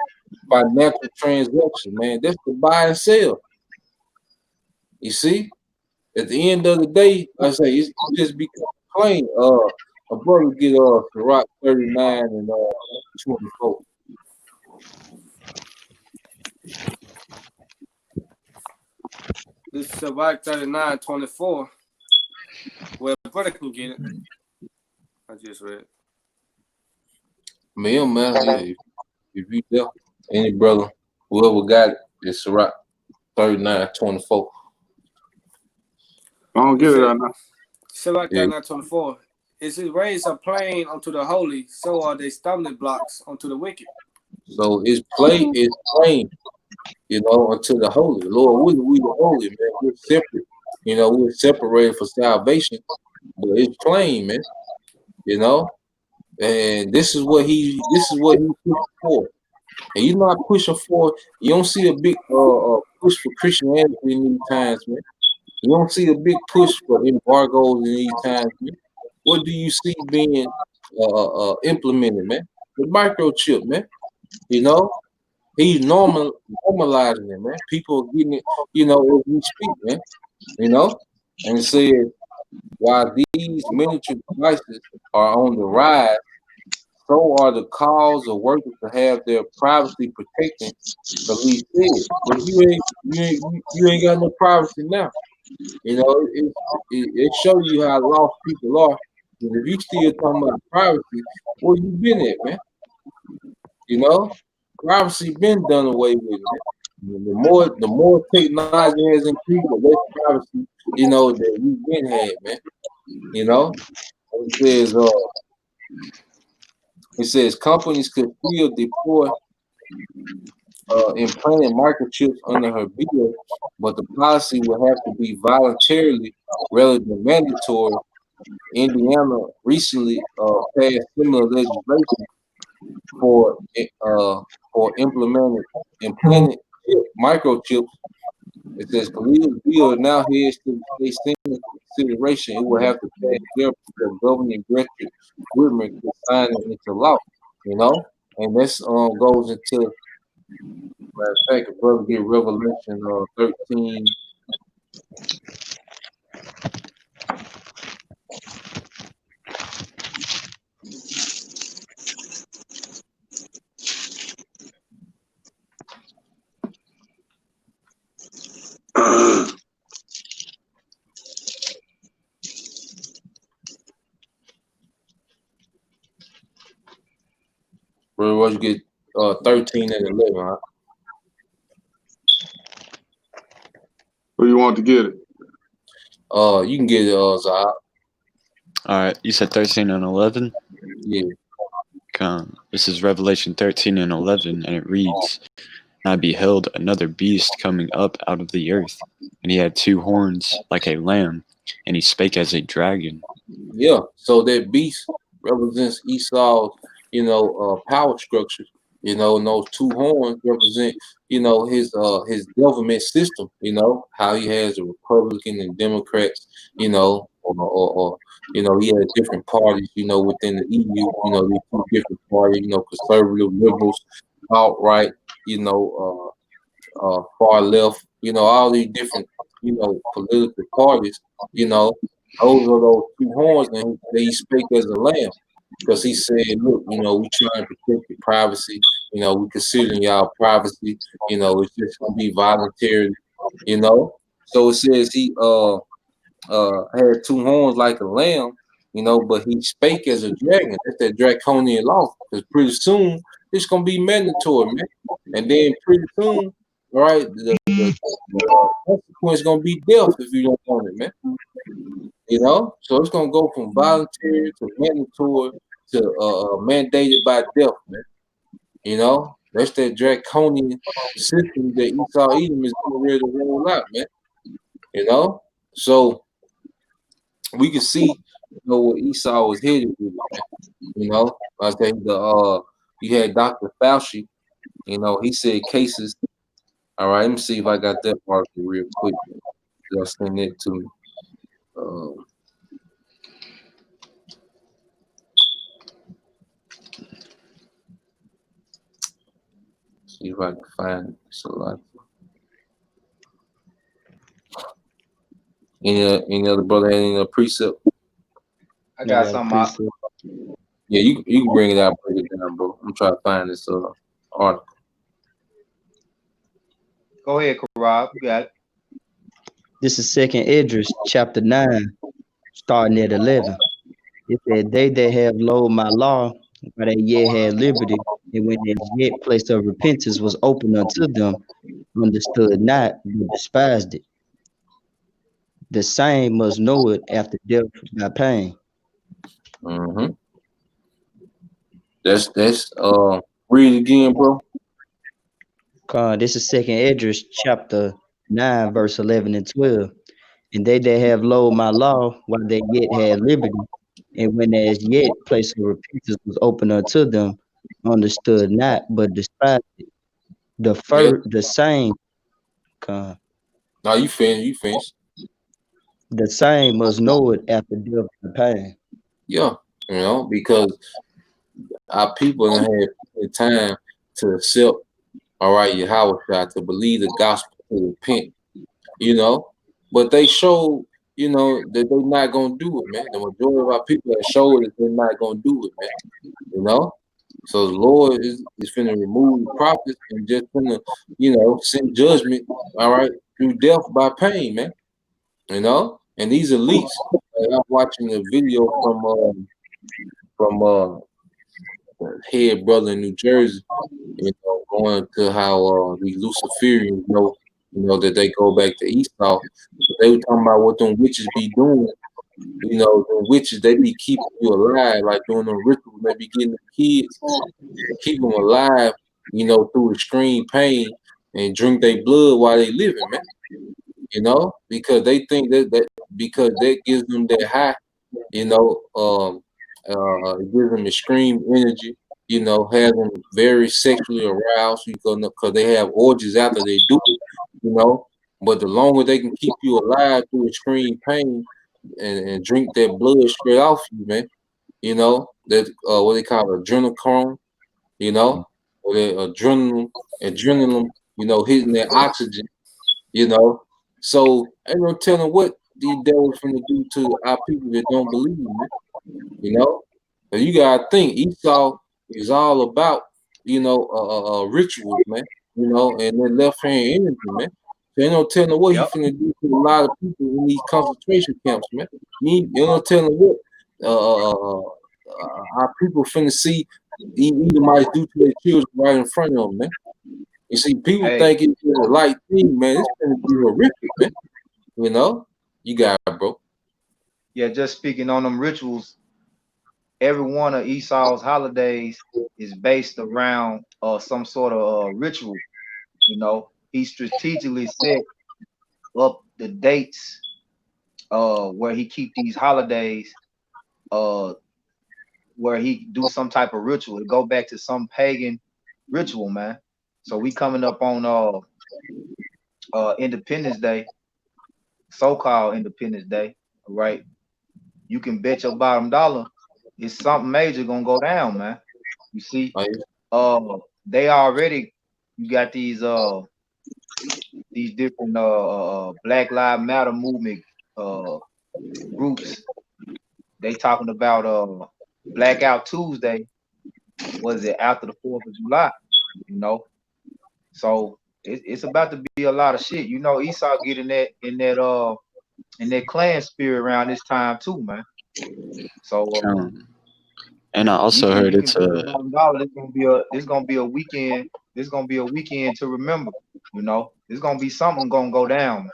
financial transactions, man. That's the buy and sell. You see, at the end of the day, like I say it's just become plain. A brother get Rock 39 and 24. This is Shabbat 39:24. Well, brother can get it. I just read. Man, yeah, if you there, any brother, whoever got it, it's Rock 39:24. I don't get it right now. Shabbat Yeah. 39:24. Is it raised a plane unto the holy, so are they stumbling blocks unto the wicked. So it's plain, you know, unto the holy. Lord, we the holy, man. We're separate. You know, we're separated for salvation. But it's plain, man. You know? And this is what he pushing for. And you're not pushing for, you don't see a big push for Christianity in these times, man. You don't see a big push for embargoes in these times, man. What do you see being implemented, man? The microchip, man. You know, he's normalizing it, man. People are getting it, you know, as we speak, man. You know, and it says while these miniature devices are on the rise, so are the calls of workers to have their privacy protected. Police said, but you ain't got no privacy now. You know, it shows you how lost people are. And if you still talking about privacy, where you been at, man? You know, privacy been done away with, man. The more technology has increased, the less privacy, you know, that we've been had, man. You know, it says companies could still deploy implanted microchips under her bill, but the policy will have to be voluntarily rather than mandatory. Indiana recently passed similar legislation for implanted microchips. It says Khalil's bill now heads to the state Senate consideration. It will have to pass there before Governor Gretchen Whitmer can sign it into law. You know, and this goes into, matter of fact, if brother get Revelation 13. Brother, what you get 13 and 11. Huh? Who you want to get it? You can get it, Zah. All right, you said 13 and 11. Yeah. This is Revelation 13 and 11, and it reads, "And I beheld another beast coming up out of the earth, and he had 2 horns like a lamb, and he spake as a dragon." Yeah. So that beast represents Esau's, power structure. And those 2 horns represent, his government system. How he has a Republican and Democrats. Or he has different parties. Within the EU. These 2 different parties. Conservative, liberals, alt-right. Far left. All these different, political parties. Those are those 2 horns, and he spake as a lamb. Because he said, look, we trying to protect your privacy. We considering y'all privacy. It's just gonna be voluntary. So it says he had 2 horns like a lamb. But he spake as a dragon. That's that draconian law. Because pretty soon it's gonna be mandatory, man. And then pretty soon, right, the consequence gonna be death if you don't want it, man. So it's gonna go from voluntary to mandatory to mandated by death, man. That's that draconian system that Esau Edom is getting ready to roll out, man. So we can see, what Esau was headed with, man. I think you had Dr. Fauci, he said cases. All right, let me see if I got that article real quick. Just send it to me. See if I can find it. So any other brother had any precept? I got something out. Yeah, you can bring it out, break it down, bro. I'm trying to find this article. Go ahead, Rob. You got it. This is 2nd Esdras, chapter 9, starting at 11. It said, "They that have loathed my law, while they yet had liberty, and when as yet place of repentance was open unto them, understood not, but despised it. The same must know it after death by pain." Mm-hmm. That's read it again, bro. This is 2nd Esdras, chapter 9, verse 11 and 12. "And they that have loathed my law, while they yet had liberty, and when as yet place of repentance was open unto them, understood not, but despised it. The same, Now you finish. The same must know it after death by pain. Yeah, because our people don't have the time to accept, all right, Yahweh, to believe the gospel, to repent, but they show, that they're not gonna do it, man. The majority of our people have showed that they're not gonna do it, man. So the Lord is finna remove the prophets and just finna, send judgment, all right, through death by pain, man. And these elites, I'm watching a video from the head brother in New Jersey, going to how these Luciferians that they go back to Esau. They were talking about what them witches be doing. The witches, they be keeping you alive, like doing them rituals. They be getting the kids, keep them alive, through extreme pain and drink their blood while they living, man. Because they think that because that gives them that high, it gives them extreme energy, has them very sexually aroused, because they have orgies after they do it, but the longer they can keep you alive through extreme pain and drink that blood straight off you, man, that what they call adrenochrome, or that adrenaline, hitting that oxygen, so ain't no telling what these devils finna do to our people that don't believe, man. But you gotta think Esau is all about, rituals, man. And that left hand energy, man. So ain't no telling what he finna do to a lot of people in these concentration camps, man. You ain't no telling what our people finna see Edomites do to their children right in front of them, man. You see, people Hey, think it's a light thing, man. It's gonna be horrific, man. You know, you got it, bro. yeah, just speaking on them rituals, every one of Esau's holidays is based around some sort of ritual. You know, he strategically set up the dates where he keep these holidays uh where he do some type of ritual to go back to some pagan ritual, man. So we coming up on Independence Day, so-called Independence Day, right? You can bet your bottom dollar it's something major gonna go down, man. You see, Like, they already you got these different Black Lives Matter movement uh groups. They talking about Blackout Tuesday. Was it after the 4th of July? You know, so it's about to be a lot of shit. You know, Esau getting that in that clan spirit around this time too, man. So And I also heard you can it's bet your a bottom dollar. This gonna be a weekend. This gonna be a weekend to remember. You know, it's gonna be something gonna go down.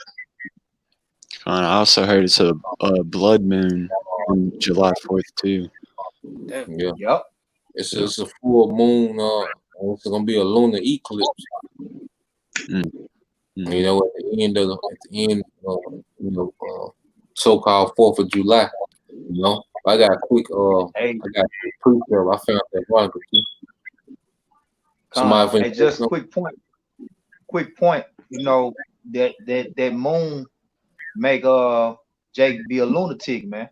I also heard it's a blood moon on July 4th too. Damn. yeah, Yep. it's a full moon. It's gonna be a lunar eclipse. Mm, You know, at the end, so-called 4th of July. You know, I got a quick Hey, I got a quick proof of. I found that article too. Con. Somebody Hey, finna say just something. quick point. Quick point. You know that moon make Jake be a lunatic, man.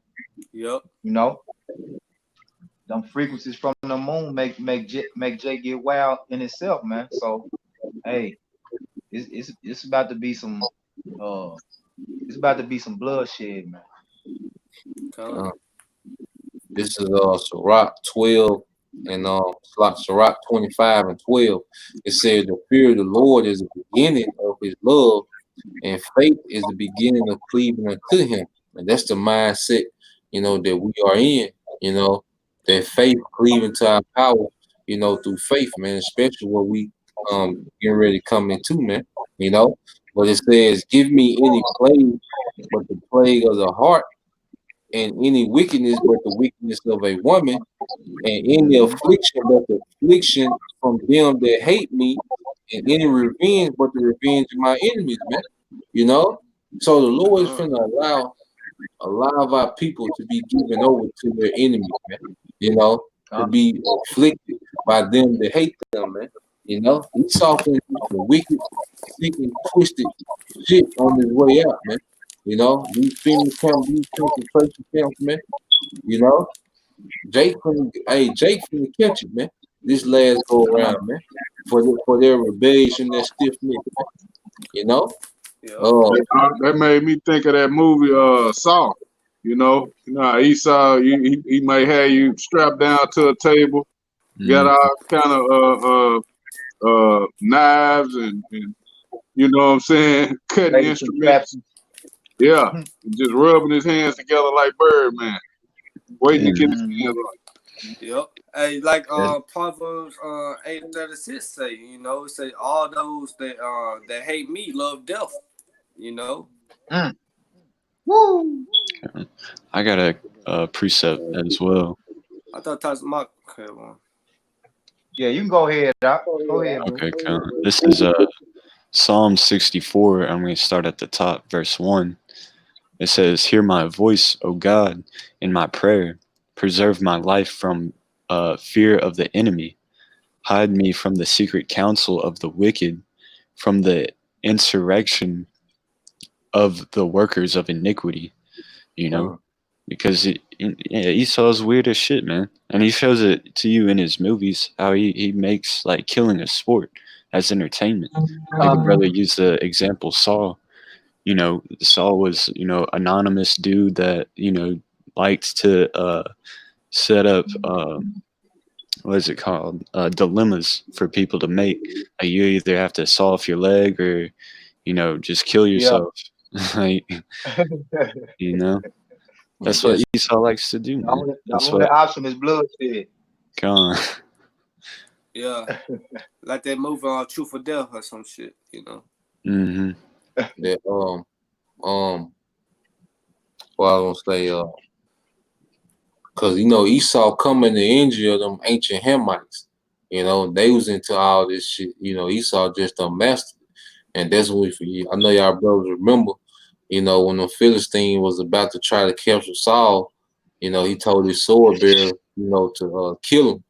Yep. You know, them frequencies from the moon make Jake get wild in itself, man. So hey, it's about to be some uh it's about to be some bloodshed, man. Con. Uh, this is Sirach 12 and Sirach 25 and 12. It says the fear of the Lord is the beginning of his love, and faith is the beginning of cleaving unto him. And that's the mindset, that we are in, you know, that faith cleaving to our power, through faith, man, especially what we getting ready to come into, man, you know. But it says, give me any plague but the plague of the heart, and any wickedness but the wickedness of a woman, and any affliction but the affliction from them that hate me, and any revenge but the revenge of my enemies, man. You know? So the Lord is finna allow a lot of our people to be given over to their enemies, man. To Uh, be afflicted by them that hate them, man. He's finna do some wicked, sick, and twisted shit on his way out, man. These female camp, these concentration camps, man. You know, Jake finna catch it, man. This last go around, man, for their rebellion, their stiff neck, man. You know, Yep. uh, That made me think of that movie Saw. How Esau he may have you strapped down to a table, got mm, all kind of knives and you know what I'm saying, cutting Lady instruments. contraption. Yeah, just rubbing his hands together like Birdman, waiting to get his Mhm. hands on it. Yep. Hey, like that's, Proverbs 8:36 say, it say all those that hate me love death. You know. Mm. Woo. I got a precept as well. I thought that's my okay one. Yeah, you can go ahead, Doc. Go ahead, bro. Okay, this is Psalm 64. I'm going to start at the top, verse 1. It says, hear my voice, O God, in my prayer. Preserve my life from fear of the enemy. Hide me from the secret counsel of the wicked, from the insurrection of the workers of iniquity, you know? Because Esau's weird as shit, man. And he shows it to you in his movies, how he makes like killing a sport as entertainment. Like the brother used the example Saul. Saul was, anonymous dude that, liked to set up what is it called? Dilemmas for people to make. Like you either have to saw off your leg or, just kill Yeah. yourself. Like, you know? That's what that's Esau likes to do, man. The That's only what option is bloodshed. Gone. Yeah, like that movie on Truth or Death or some shit, you know. Mm-hmm. That well, I don't say because Esau coming to injure them ancient Hamites. They was into all this shit. Esau just mastered it. And that's what I know y'all brothers remember. When the Philistine was about to try to capture Saul, he told his sword bearer, to kill him,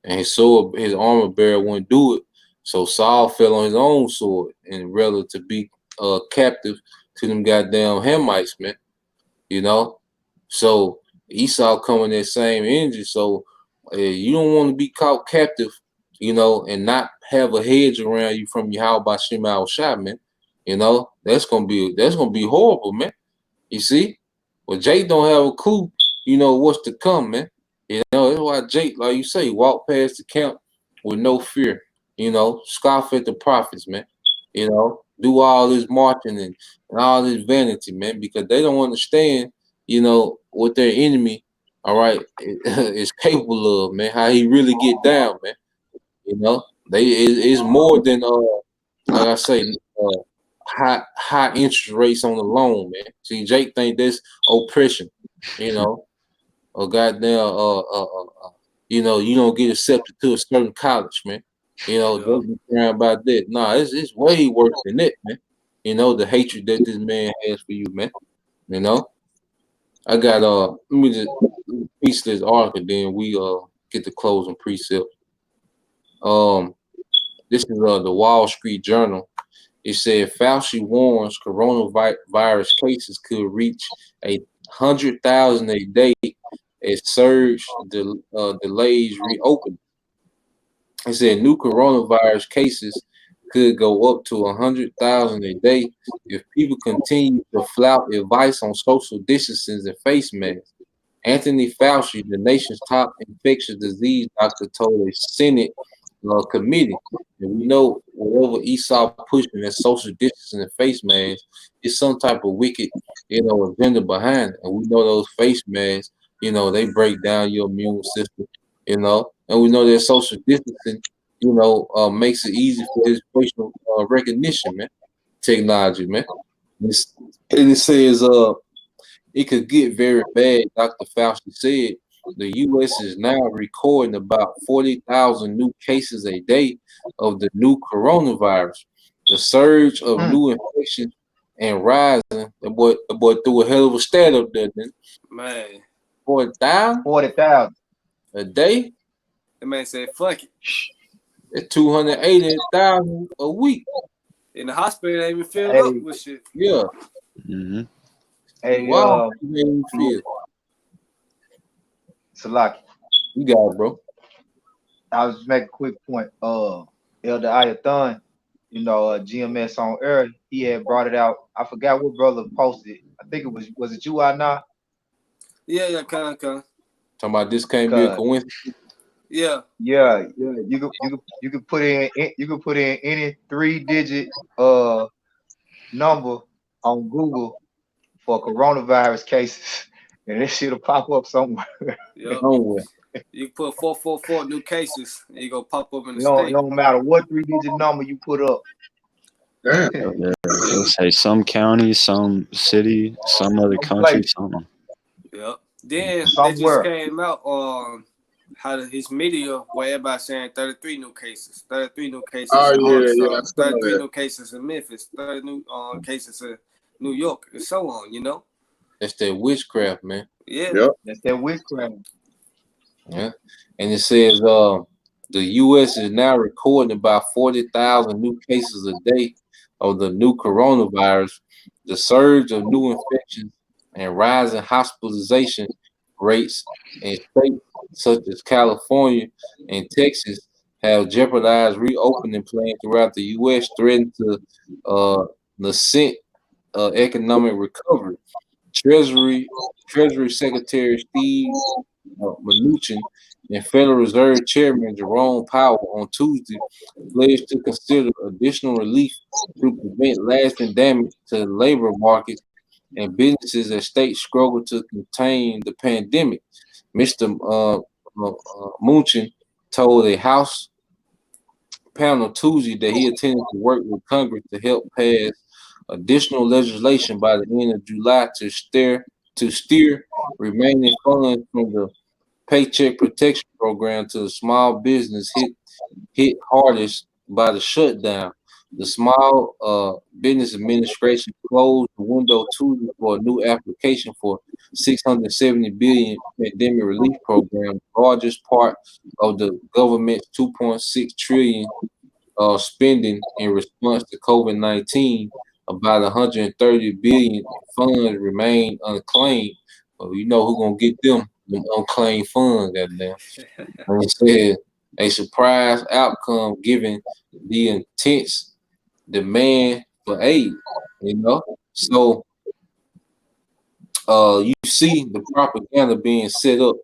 and his armor bearer wouldn't do it. So Saul fell on his own sword and rather to be captive to them goddamn Hamites, man. You know, so Esau coming that same energy. So you don't want to be caught captive, and not have a hedge around you from your how by Shema shot, man. That's gonna be horrible, man. You see? Well, Jake don't have a clue, what's to come, man. That's why Jake, like you say, walk past the camp with no fear. Scoff at the prophets, man. Do all this marching and all this vanity, man, because they don't understand, what their enemy, all right, is capable of, man. How he really get down, man. It's more than like I say, high interest rates on the loan, man. See, Jake think that's oppression, or goddamn, you don't get accepted to a certain college, man. Don't be crying about that. Nah, it's way worse than that, man. The hatred that this man has for you, man. I got let me just piece this article, then we get the closing precept. This is the Wall Street Journal. It said Fauci warns coronavirus cases could reach 100,000 a day as surge delays reopen. It said new coronavirus cases could go up to 100,000 a day if people continue to flout advice on social distancing and face masks. Anthony Fauci, the nation's top infectious disease doctor, told a Senate committee. And we know whatever Esau pushing that social distancing and face masks is some type of wicked, agenda behind it. And we know those face masks, they break down your immune system, and we know that social distancing, makes it easy for his facial recognition, man. Technology, man. And it says it could get very bad. Dr. Fauci said the U.S. is now recording about 40,000 new cases a day of the new coronavirus. The surge of new infections and rising. The boy threw a hell of a stat up there, man. 40,000? 40,000 a day? The man said, "Fuck it." It's 280,000 a week. In the hospital, they even filled up with shit. Yeah. Mm-hmm. Hey, wow. You feel? Salaki. You got it, bro. I was just making a quick point. Elder Ayathon, GMS on air, he had brought it out. I forgot what brother posted. I think it was it you, Anna? Yeah, come. Talking about this can't be a coincidence. Yeah. You could put in any 3-digit number on Google for coronavirus cases, and this shit'll pop up somewhere. Yep. You put 444 new cases, and you go pop up in the state. No matter what 3-digit number you put up. Damn. It'll say some county, some city, some other country, something. Yep. Then somewhere. They just came out on how his media where everybody saying 33 new cases. 33 new cases. Oh, yeah. 33 new cases in Memphis, 30 new cases in New York, and so on, That's that witchcraft, man. Yeah. Yep. That's that witchcraft. Yeah. And it says the U.S. is now recording about 40,000 new cases a day of the new coronavirus. The surge of new infections and rising hospitalization rates in states such as California and Texas have jeopardized reopening plans throughout the U.S., threatening to nascent economic recovery. Treasury Secretary Steve Mnuchin and Federal Reserve Chairman Jerome Powell on Tuesday pledged to consider additional relief to prevent lasting damage to the labor market and businesses as states struggle to contain the pandemic. Mr. Mnuchin told a House panel Tuesday that he intended to work with Congress to help pass additional legislation by the end of July to steer remaining funds from the Paycheck Protection Program to the small business hit hardest by the shutdown. The Small Business Administration closed the window Tuesday for a new application for $670 billion pandemic relief program, the largest part of the government's $2.6 trillion spending in response to COVID-19. About $130 billion funds remain unclaimed. Well, you know who's gonna get them unclaimed funds, goddamn. And it said a surprise outcome given the intense demand for aid, you know. So you see the propaganda being set up,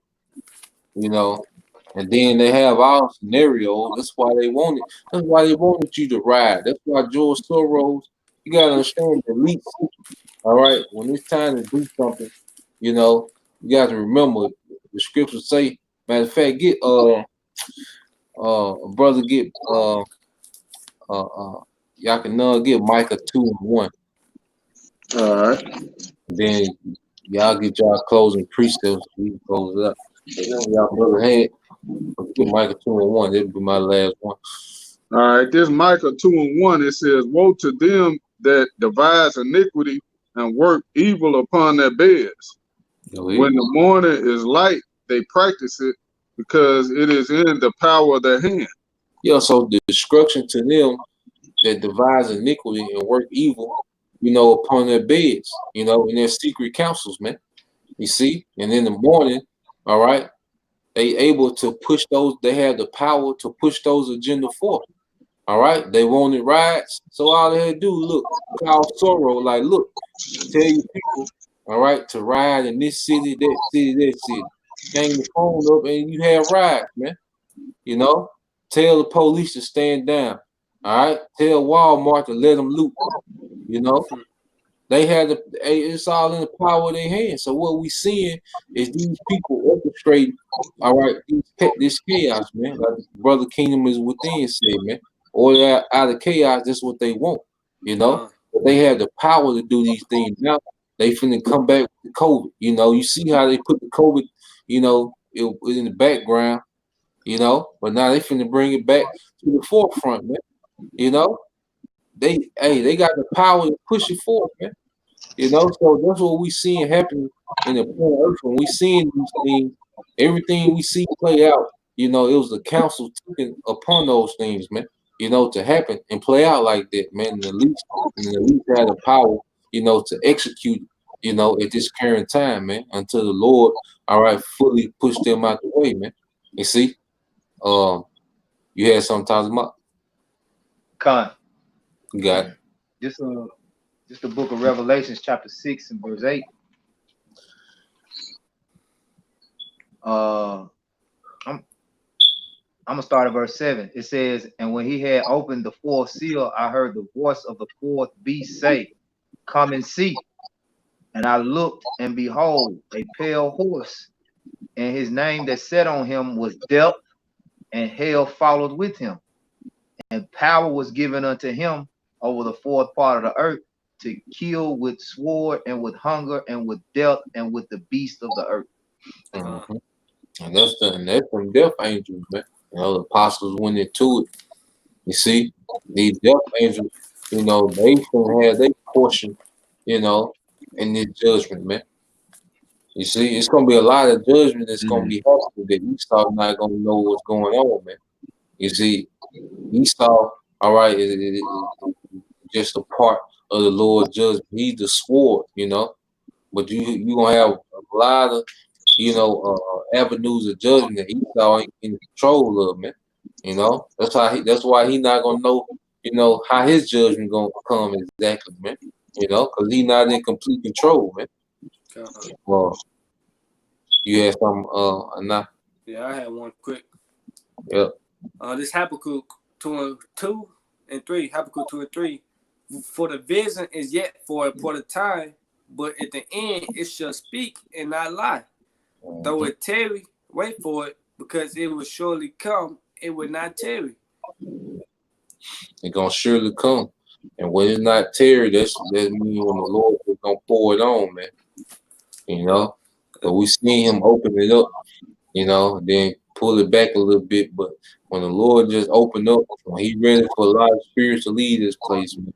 you know, and then they have all scenarios. That's why they wanted. That's why they wanted you to ride. That's why George Soros. You gotta understand the elites. All right, when it's time to do something, you know, you got to remember the scriptures say. Matter of fact, get brother, get y'all can get Micah 2:1. All right. Then y'all get y'all closing precepts. We can close it up. Y'all brother had get Micah 2:1. That'll be my last one. All right. This Micah 2:1. It says, "Woe to them that devise iniquity and work evil upon their beds. When the morning is light, they practice it because it is in the power of their hand." Yeah, so the destruction to them that devise iniquity and work evil, you know, upon their beds, you know, in their secret councils, man. You see? And in the morning, all right, they able to push those, they have the power to push those agenda forth. All right, they wanted rights, so all they had to do, look, call Sorrow, like, look, tell your people, all right, to ride in this city, that city, that city. Hang the phone up and you have rides, man. You know, tell the police to stand down. All right, tell Walmart to let them loot. You know, they had the, it's all in the power of their hands. So what we seeing is these people orchestrating, all right, this chaos, man. Like Brother Kingdom is within said, man. Or out of chaos, that's what they want, you know. But they have the power to do these things. Now they finna come back with COVID. You know, you see how they put the COVID, you know, it was in the background, you know, but now they finna bring it back to the forefront, man. You know, they got the power to push it forward, man. You know, so that's what we seeing happen in the planet Earth. When we seeing these things, everything we see play out, you know, it was the council taking upon those things, man. You know, to happen and play out like that, man. And the least had the power, you know, to execute, you know, at this current time, man, until the Lord, all right, fully push them out the way, man. You see, you had something to talk about. Con. You got it. Just the book of Revelations, chapter 6 and verse 8. I'm gonna start at verse 7. It says, "And when he had opened the fourth seal, I heard the voice of the fourth beast say, 'Come and see.' And I looked, and behold, a pale horse, and his name that sat on him was Death, and hell followed with him. And power was given unto him over the fourth part of the earth to kill with sword and with hunger and with death and with the beast of the earth." Mm-hmm. And that's from death angels, man. You know, the apostles went into it. You see, these death angels, you know, they can have their portion, you know, in this judgment, man. You see, it's gonna be a lot of judgment that's gonna be happening that Esau not gonna know what's going on, man. You see, Esau, all right, is just a part of the Lord's judgment. He's the sword, you know, but you gonna have a lot of, you know, avenues of judgment that Esau ain't in control of, man. You know, that's why he not gonna know, you know, how his judgment gonna come exactly, man. You know, because he not in complete control, man. Well, you had some nah. Yeah, I had one quick. Yep. This Habakkuk 2 and 3. Habakkuk 2 and 3. For the vision is yet for a appointed time, but at the end it shall speak and not lie. Though it tarry, wait for it, because it will surely come, it will not tarry. It's gonna surely come. And when it's not Terry, that means when the Lord is gonna pour it on, man. You know, but we seen him open it up, then pull it back a little bit. But when the Lord just opened up, when he ready for a lot of spirits to lead this place, man,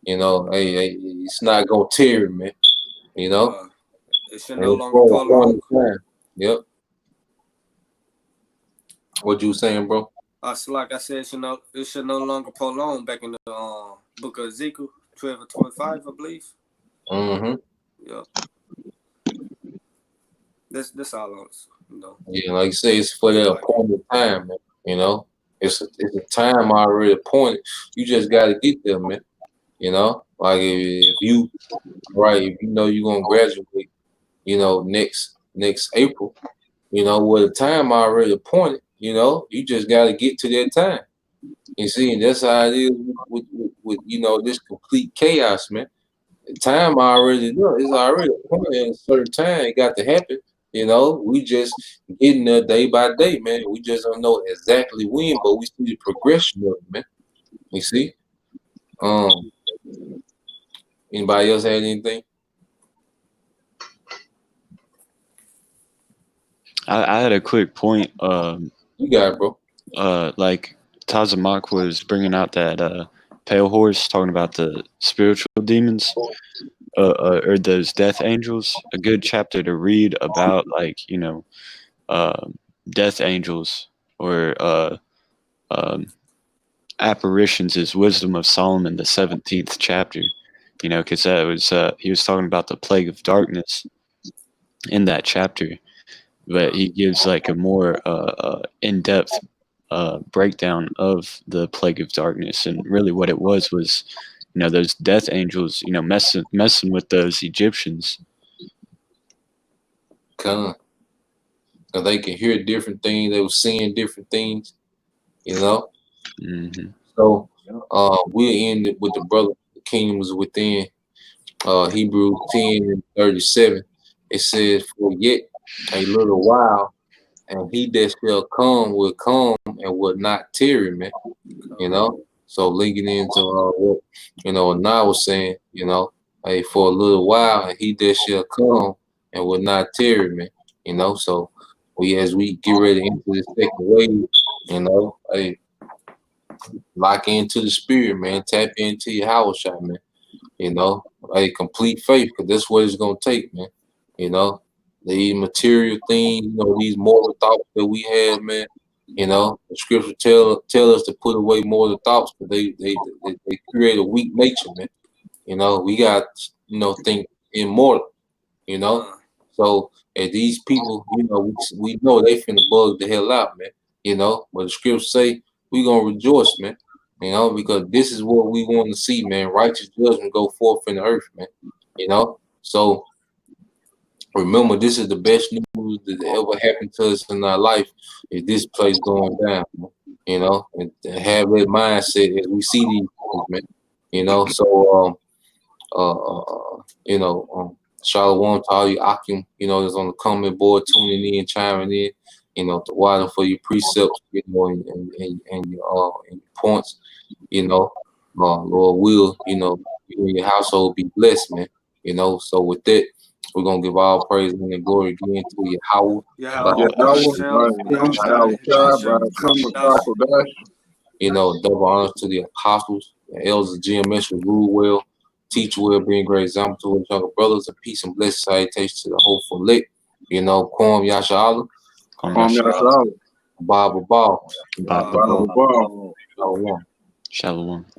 hey, it's not gonna tear it, man. It should And no it's longer for a point prolong. in time. Yep. What you saying, bro? So like I said, it should no longer prolong back in the book of Ezekiel 12 and 25, I believe. Mm-hmm. Yeah. This all else, Yeah, like you say, it's for the appointed time, man. It's a time already appointed. You just got to get there, man. Like if you know you're gonna graduate, next April, with a time already appointed, you just got to get to that time. You see, and that's how it is with this complete chaos, man. The time already know it's already appointed at a certain time. It got to happen. We just getting there day by day, man. We just don't know exactly when, but we see the progression of it, man. You see? Anybody else had anything? I had a quick point. You got it, bro. Like Tazamak was bringing out that pale horse, talking about the spiritual demons, or those death angels. A good chapter to read about, like, death angels or apparitions is Wisdom of Solomon, the 17th chapter. Because that was he was talking about the plague of darkness in that chapter, but he gives like a more in-depth breakdown of the plague of darkness, and really what it was those death angels messing with those Egyptians. Because they can hear different things, they were seeing different things, Mm-hmm. So we'll end it with the brother. The kingdom was within. Hebrews 10 and 37. It says, "For yet a little while, and he that shall come will come and will not tarry," man. So linking into what Anah was saying, hey, for a little while, and he that shall come and will not tarry, man. So as we get ready into the second wave, hey, lock into the spirit, man. Tap into your house shot, man. A complete faith, because that's what it's gonna take, man. These material things, these moral thoughts that we have, man. The scripture tell us to put away moral thoughts, because they create a weak nature, man. We got think immortal. So as these people, we know they finna bug the hell out, man. But the scriptures say we gonna rejoice, man. Because this is what we want to see, man. Righteous judgment go forth in the earth, man. So remember, this is the best news that ever happened to us in our life. Is this place going down? And have that mindset as we see these things, man. So Shalom to all you Akim, that's on the comment board, tuning in, chiming in, to water for your precepts, and your points, Lord will, you and your household be blessed, man. So with that, we're gonna give all praise and glory again to Yahweh. Double honors to the apostles, the elders of GMS who rule well, teach well, bring great example to his younger brothers, and peace and blessed salutations to the hopeful elect. Kwam Yasha Bob Ball. Shalom.